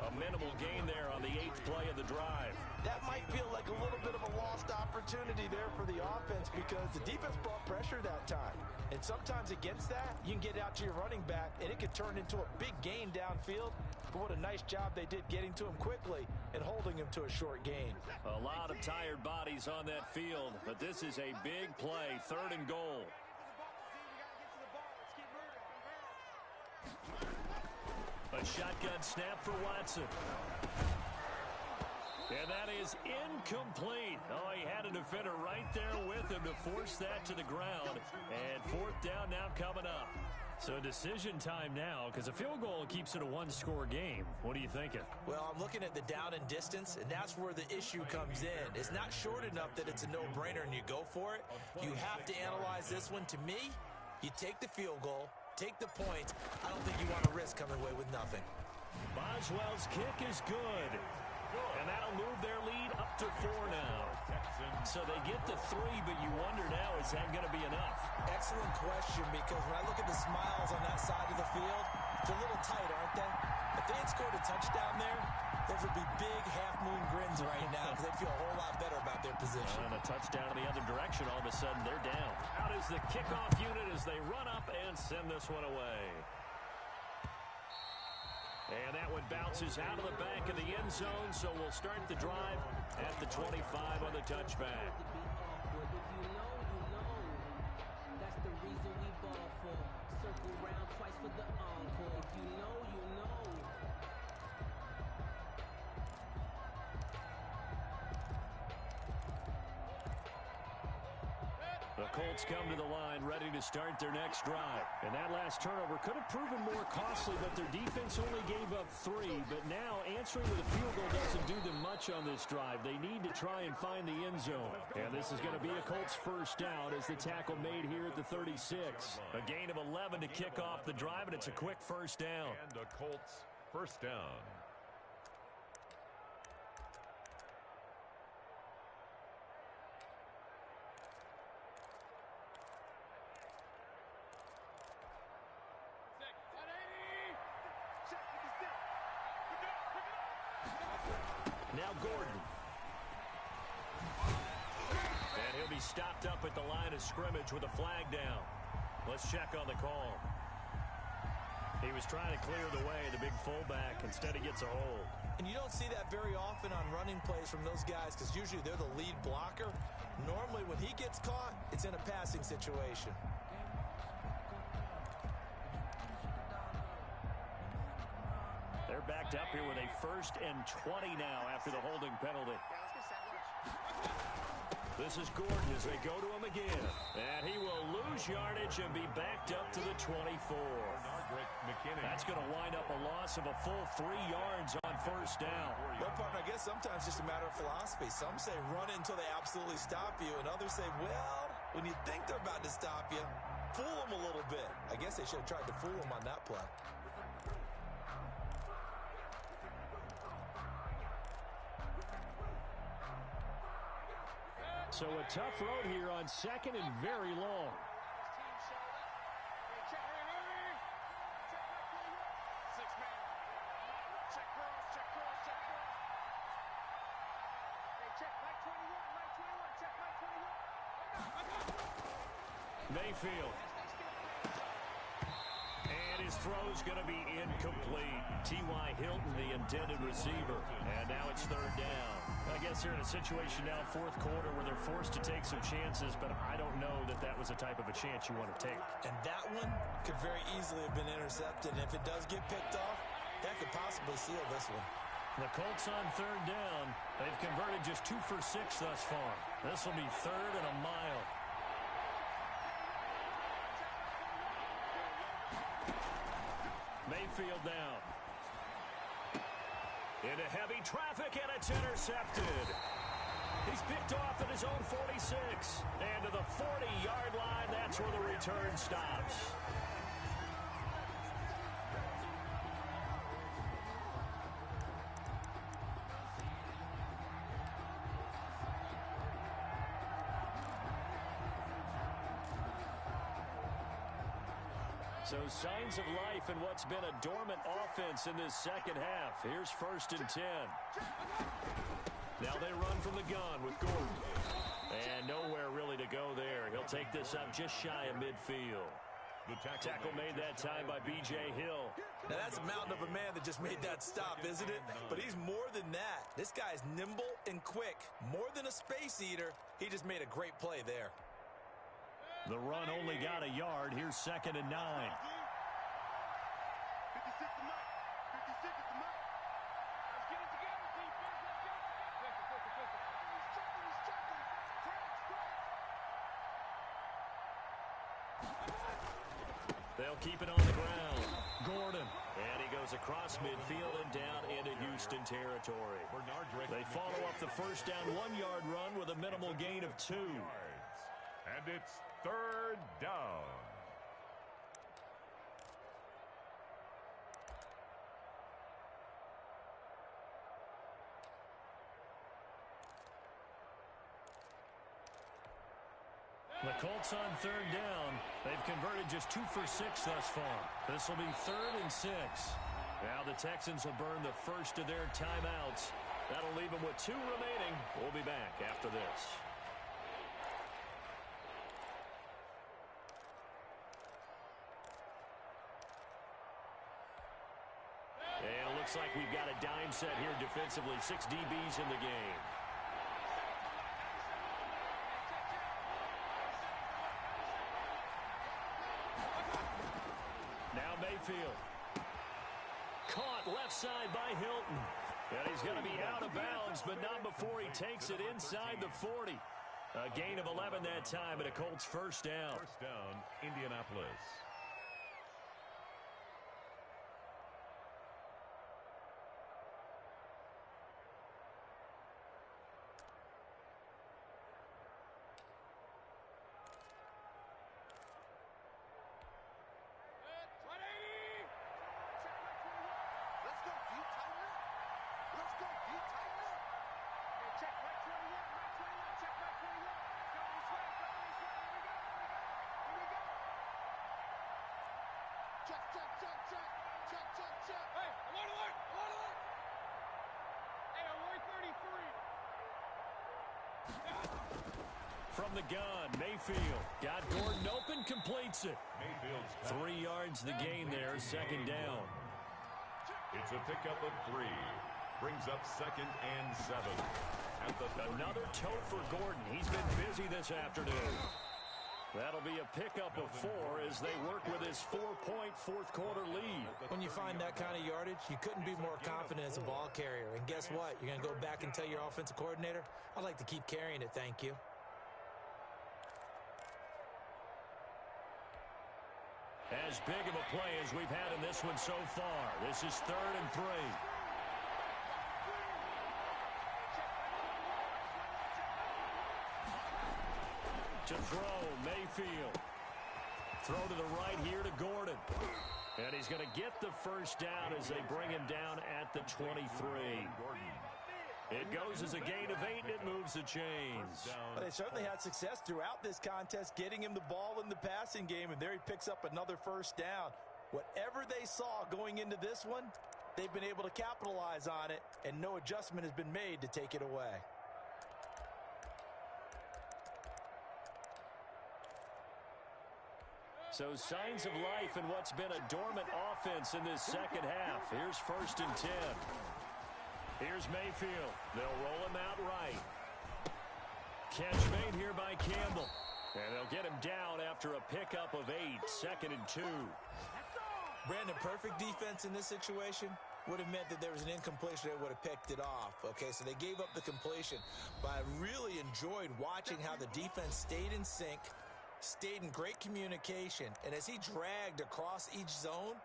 A minimal gain there on the 8th play of the drive. That might feel like a little bit of a lost opportunity there for the offense because the defense brought pressure that time. And sometimes against that, you can get out to your running back, and it could turn into a big gain downfield. But what a nice job they did getting to him quickly and holding him to a short gain. A lot of tired bodies on that field, but this is a big play, 3rd and goal. A shotgun snap for Watson. And that is incomplete. Oh, he had a defender right there with him to force that to the ground. And 4th down now coming up. So decision time now, because a field goal keeps it a 1-score game. What are you thinking? Well, I'm looking at the down and distance, and that's where the issue comes in. It's not short enough that it's a no-brainer and you go for it. You have to analyze this one. To me, you take the field goal, take the points. I don't think you want to risk coming away with nothing. Boswell's kick is good. And that'll move their lead up to 4 now. So they get to 3, but you wonder now, is that going to be enough? Excellent question, because when I look at the smiles on that side of the field, it's a little tight, aren't they? If they had scored a touchdown there, those would be big half-moon grins right now because they'd feel a whole lot better about their position. And a touchdown in the other direction, all of a sudden they're down. Out is the kickoff unit as they run up and send this one away. And that one bounces out of the back of the end zone, so we'll start the drive at the 25 on the touchback. That's the reason we ball for. Circle round twice for the encore. If you know, you know. The Colts come to the line ready to start their next drive. And that last turnover could have proven more costly, but their defense only gave up 3. But now answering with a field goal doesn't do them much on this drive. They need to try and find the end zone. And this is going to be a Colts first down as the tackle made here at the 36. A gain of 11 to kick off the drive, and it's a quick first down. And a Colts first down. Now Gordon. And he'll be stopped up at the line of scrimmage with a flag down. Let's check on the call. He was trying to clear the way, the big fullback. Instead, he gets a hold. And you don't see that very often on running plays from those guys because usually they're the lead blocker. Normally, when he gets caught, it's in a passing situation. They're backed up here with a 1st and 20 now after the holding penalty. This is Gordon as they go to him again. And he will lose yardage and be backed up to the 24. That's going to wind up a loss of a full 3 yards on first down. Well, partner, I guess sometimes it's just a matter of philosophy. Some say run until they absolutely stop you, and others say, well, when you think they're about to stop you, fool them a little bit. I guess they should have tried to fool them on that play. So a tough road here on 2nd and very long. Mayfield. And his throw's going to be incomplete. T.Y. Hilton, the intended receiver. And now it's 3rd down. I guess they're in a situation now, 4th quarter, where they're forced to take some chances, but I don't know that that was the type of a chance you want to take. And that one could very easily have been intercepted. And if it does get picked off, that could possibly seal this one. The Colts on 3rd down. They've converted just 2 for 6 thus far. This will be 3rd and a mile. Mayfield down. Into heavy traffic, and it's intercepted. He's picked off at his own 46. And to the 40-yard line, that's where the return stops. So signs of life in what's been a dormant offense in this second half. Here's 1st and 10. Now they run from the gun with Gordon. And nowhere really to go there. He'll take this up just shy of midfield. The tackle made that time by B.J. Hill. Now that's a mountain of a man that just made that stop, isn't it? But he's more than that. This guy's nimble and quick. More than a space eater. He just made a great play there. The run only got a yard. Here's 2nd and 9. 56 to Mike. 56 to Mike. Let's get it together, defense. Let's get it. He's checking. They'll keep it on the ground. Gordon. And he goes across midfield and down into Houston territory. They follow up the first down 1-yard run with a minimal gain of 2. And it's 3rd down. The Colts on 3rd down. They've converted just 2 for 6 thus far. This will be 3rd and 6. Now the Texans will burn the first of their timeouts. That'll leave them with 2 remaining. We'll be back after this. And it looks like we've got a dime set here defensively. 6 DBs in the game. Now Mayfield. Caught left side by Hilton. And he's going to be out of bounds, but not before he takes it inside the 40. A gain of 11 that time and a Colts first down. First down, Indianapolis. From the gun, Mayfield got Gordon open, completes it. 3 yards the gain there, second down. It's a pickup of 3. Brings up 2nd and 7. Another tote for Gordon. He's been busy this afternoon. That'll be a pickup of 4 as they work with his 4-point fourth-quarter lead. When you find that kind of yardage, you couldn't be more confident as a ball carrier. And guess what? You're going to go back and tell your offensive coordinator, I'd like to keep carrying it, thank you. As big of a play as we've had in this one so far. This is 3rd and 3. To throw, Mayfield. Throw to the right here to Gordon. And he's going to get the first down as they bring him down at the 23. It goes as a gain of 8, and it moves the chains. Well, they certainly had success throughout this contest, getting him the ball in the passing game, and there he picks up another first down. Whatever they saw going into this one, they've been able to capitalize on it, and no adjustment has been made to take it away. So signs of life in what's been a dormant offense in this second half. Here's 1st and 10. Here's Mayfield. They'll roll him out right. Catch made here by Campbell. And they'll get him down after a pickup of 8, 2nd and 2. Brandon, perfect defense in this situation would have meant that there was an incompletion. They would have picked it off. Okay, so they gave up the completion. But I really enjoyed watching how the defense stayed in sync, stayed in great communication. And as he dragged across each zone,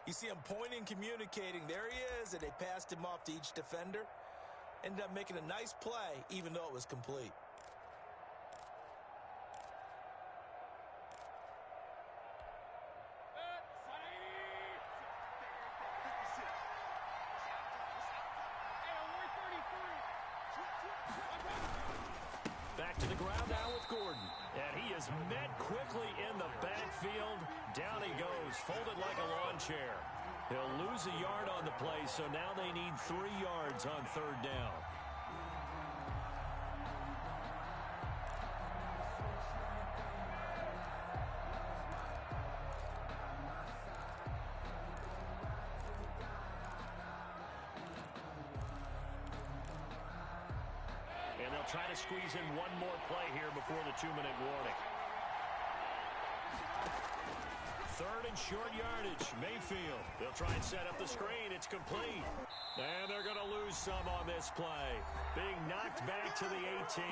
you see him pointing, communicating. There he is, and they passed him off to each defender. Ended up making a nice play, even though it was complete. Back to the ground now with Gordon. And he is met quickly in the backfield. Down he goes, folded like a lawn chair. He'll lose a yard on the play, so now they need 3 yards on 3rd down. And they'll try to squeeze in one more play here before the 2-minute warning. 3rd and short yardage. Mayfield. They'll try and set up the screen. It's complete. And they're going to lose some on this play. Being knocked back to the 18.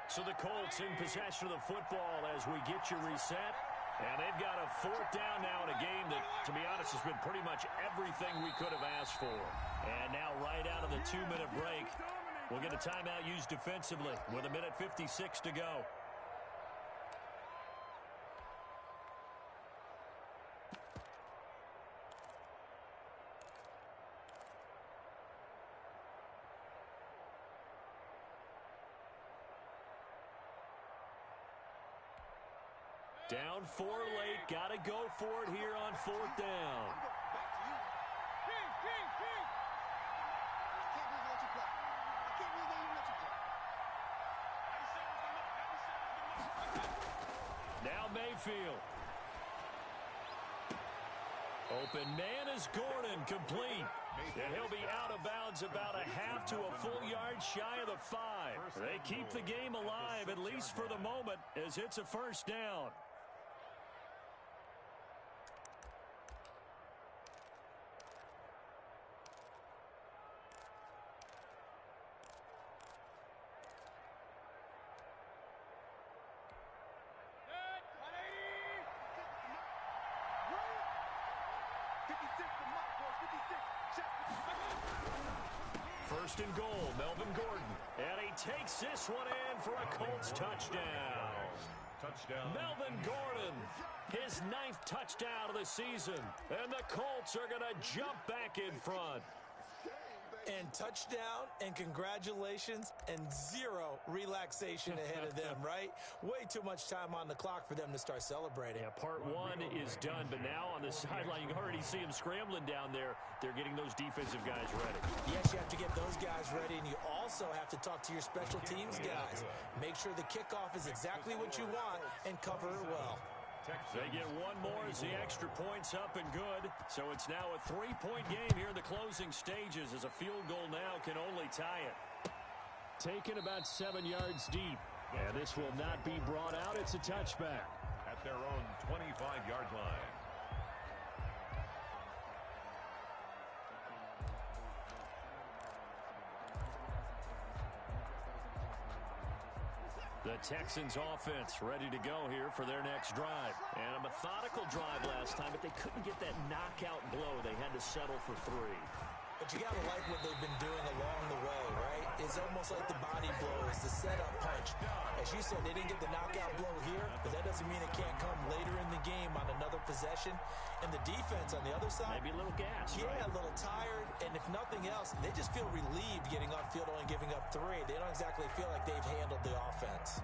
So the Colts in possession of the football as we get you reset. And they've got a 4th down now in a game that, to be honest, has been pretty much everything we could have asked for. And now right out of the 2-minute break, we'll get a timeout used defensively with 1:56 to go. Down 4 late. Got to go for it here on 4th down. Now Mayfield. Open man is Gordon, complete. And he'll be out of bounds about a half to a full yard shy of the 5. They keep the game alive, at least for the moment, as it's a first down. First and goal, Melvin Gordon. And he takes this one in for a Colts touchdown. Melvin Gordon, his 9th touchdown of the season. And the Colts are going to jump back in front. And touchdown, and congratulations, and 0 relaxation ahead of them, right? Way too much time on the clock for them to start celebrating. Yeah, part 1 is done, but now on the sideline, you can already see them scrambling down there. They're getting those defensive guys ready. Yes, you have to get those guys ready, and you also have to talk to your special teams guys. Make sure the kickoff is exactly what you want and cover it well. They get one more as the extra point's up and good. So it's now a 3-point game here in the closing stages, as a field goal now can only tie it. Taken about 7 yards deep. And this will not be brought out. It's a touchback. At their own 25-yard line. The Texans offense ready to go here for their next drive. And a methodical drive last time, but they couldn't get that knockout blow. They had to settle for 3. But you got to like what they've been doing along the way, right? It's almost like the body blows, the setup punch. As you said, they didn't get the knockout blow here, but that doesn't mean it can't come later in the game on another possession. And the defense on the other side, maybe a little gas. Yeah, right? A little tired. And if nothing else, they just feel relieved getting upfield only giving up 3. They don't exactly feel like they've handled the offense.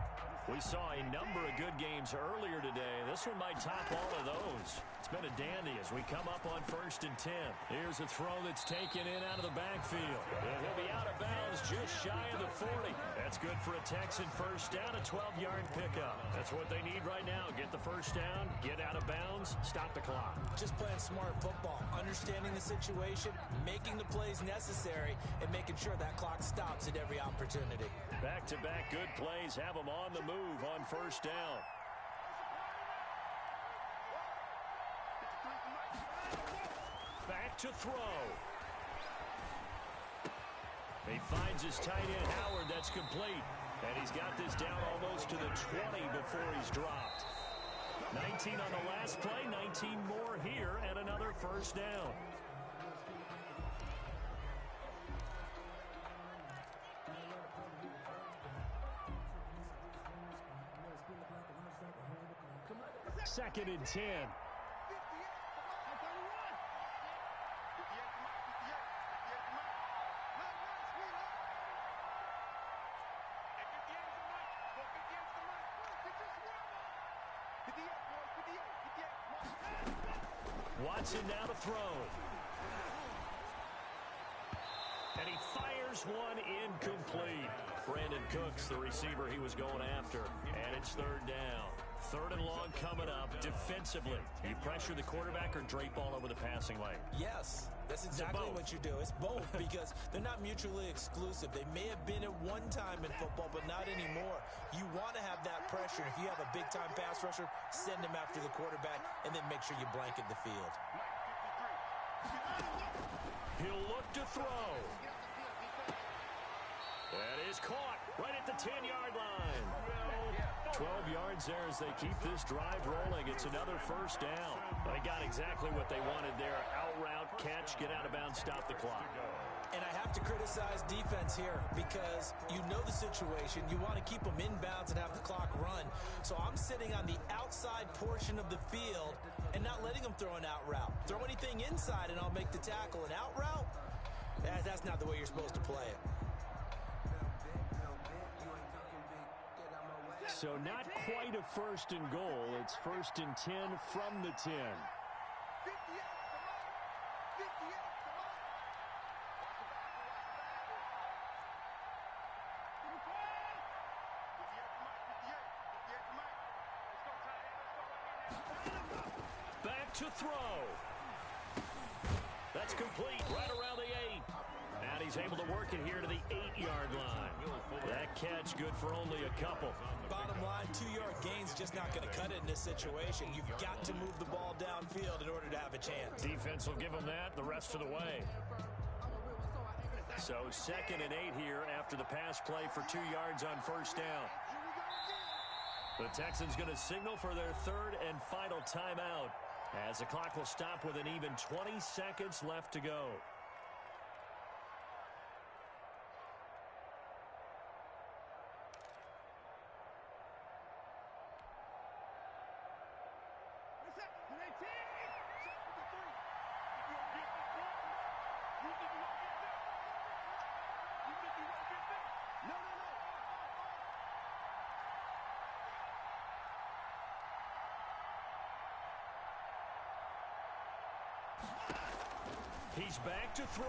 We saw a number of good games earlier today. This one might top all of those. It's been a dandy as we come up on 1st and 10. Here's a throw that's taken in out of the backfield. And he'll be out of bounds just shy of the 40. That's good for a Texan first down, a 12-yard pickup. That's what they need right now. Get the first down, get out of bounds, stop the clock. Just playing smart football, understanding the situation, making the plays necessary, and making sure that clock stops at every opportunity. Back-to-back good plays have them on the move on first down. Back to throw. He finds his tight end, Howard. That's complete. And he's got this down almost to the 20 before he's dropped. 19 on the last play, 19 more here, and another first down. Second and 10. Watson now to throw. And he fires one incomplete. Brandon Cooks, the receiver he was going after. And it's third down. 3rd and long coming up. Defensively, you pressure the quarterback or drape all over the passing lane? Yes, that's exactly what you do. It's both because they're not mutually exclusive. They may have been at one time in football, but not anymore. You want to have that pressure. If you have a big-time pass rusher, send him after the quarterback, and then make sure you blanket the field. He'll look to throw. That is caught right at the 10-yard line. 12 yards there as they keep this drive rolling. It's another first down. They got exactly what they wanted there. Out route, catch, get out of bounds, stop the clock. And I have to criticize defense here because you know the situation. You want to keep them inbounds and have the clock run. So I'm sitting on the outside portion of the field and not letting them throw an out route. Throw anything inside and I'll make the tackle. An out route? That's not the way you're supposed to play it. So not quite a 1st and goal. It's 1st and 10 from the 10. Back to throw. That's complete right around the 8. And he's able to work it here to the 8-yard line. That catch good for only a couple. Bottom line, 2-yard gain's just not going to cut it in this situation. You've got to move the ball downfield in order to have a chance. Defense will give them that the rest of the way. So 2nd and 8 here after the pass play for 2 yards on first down. The Texans going to signal for their 3rd and final timeout as the clock will stop with an even 20 seconds left to go. He's back to throw.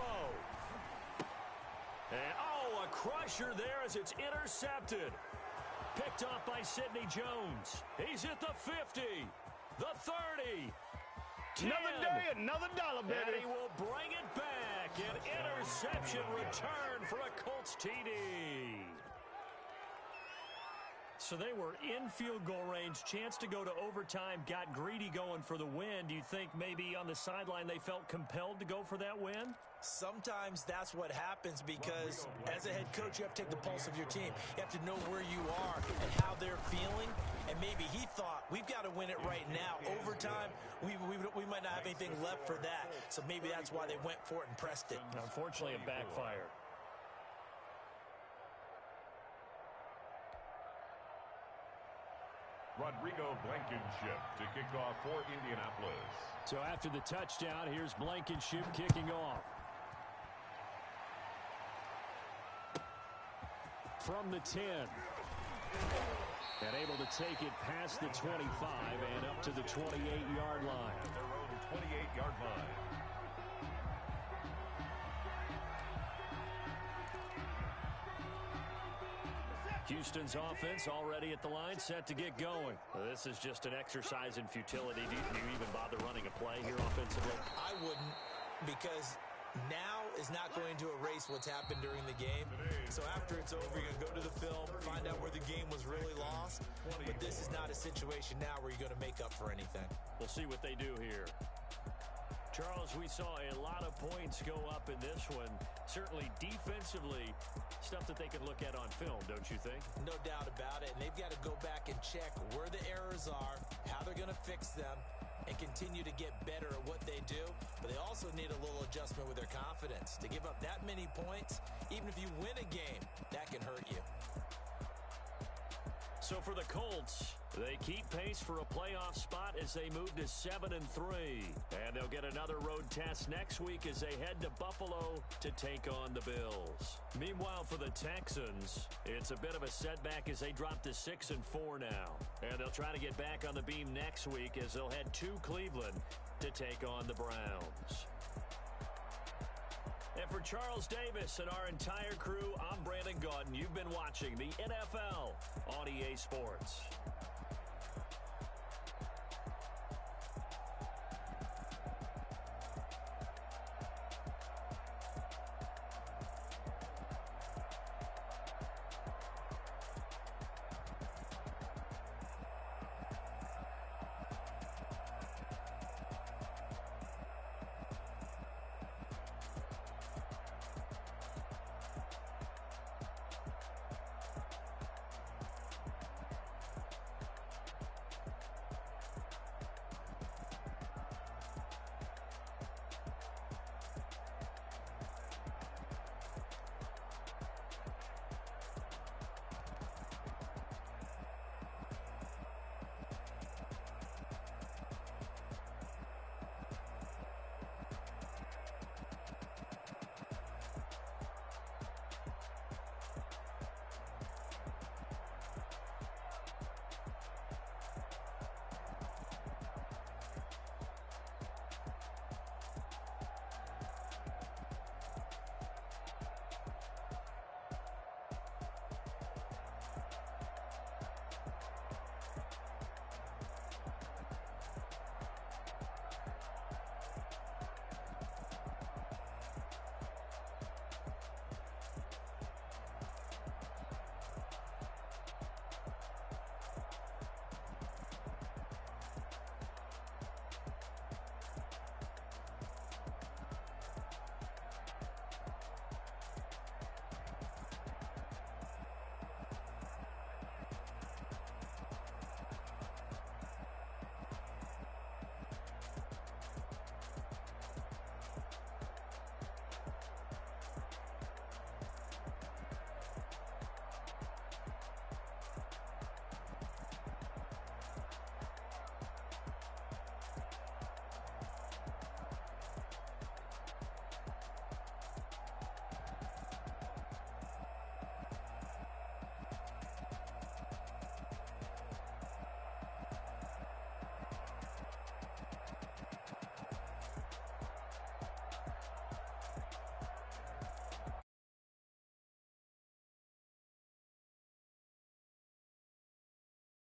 And, a crusher there as it's intercepted. Picked off by Sidney Jones. He's at the 50, the 30, 10. Another day, another dollar, baby. And he will bring it back. An interception return for a Colts TD. So they were in field goal range, chance to go to overtime, got greedy going for the win. Do you think maybe on the sideline they felt compelled to go for that win? Sometimes that's what happens because as a head coach, you have to take the pulse of your team. You have to know where you are and how they're feeling. And maybe he thought, we've got to win it right now. Overtime, we might not have anything left for that. So maybe that's why they went for it and pressed it. Unfortunately, it backfired. Rodrigo Blankenship to kick off for Indianapolis. So after the touchdown, here's Blankenship kicking off. From the 10. And able to take it past the 25 and up to the 28-yard line. At their own 28-yard line. Houston's offense already at the line, set to get going. This is just an exercise in futility. Do you even bother running a play here offensively? I wouldn't, because now is not going to erase what's happened during the game. So after it's over, you're going to go to the film, find out where the game was really lost. But this is not a situation now where you're going to make up for anything. We'll see what they do here. Charles, we saw a lot of points go up in this one. Certainly defensively, stuff that they can look at on film, don't you think? No doubt about it. And they've got to go back and check where the errors are, how they're going to fix them, and continue to get better at what they do. But they also need a little adjustment with their confidence. To give up that many points, even if you win a game, that can hurt you. So for the Colts, they keep pace for a playoff spot as they move to 7-3. And they'll get another road test next week as they head to Buffalo to take on the Bills. Meanwhile, for the Texans, it's a bit of a setback as they drop to 6-4 now. And they'll try to get back on the beam next week as they'll head to Cleveland to take on the Browns. And for Charles Davis and our entire crew, I'm Brandon Gaudin. You've been watching the NFL on EA Sports.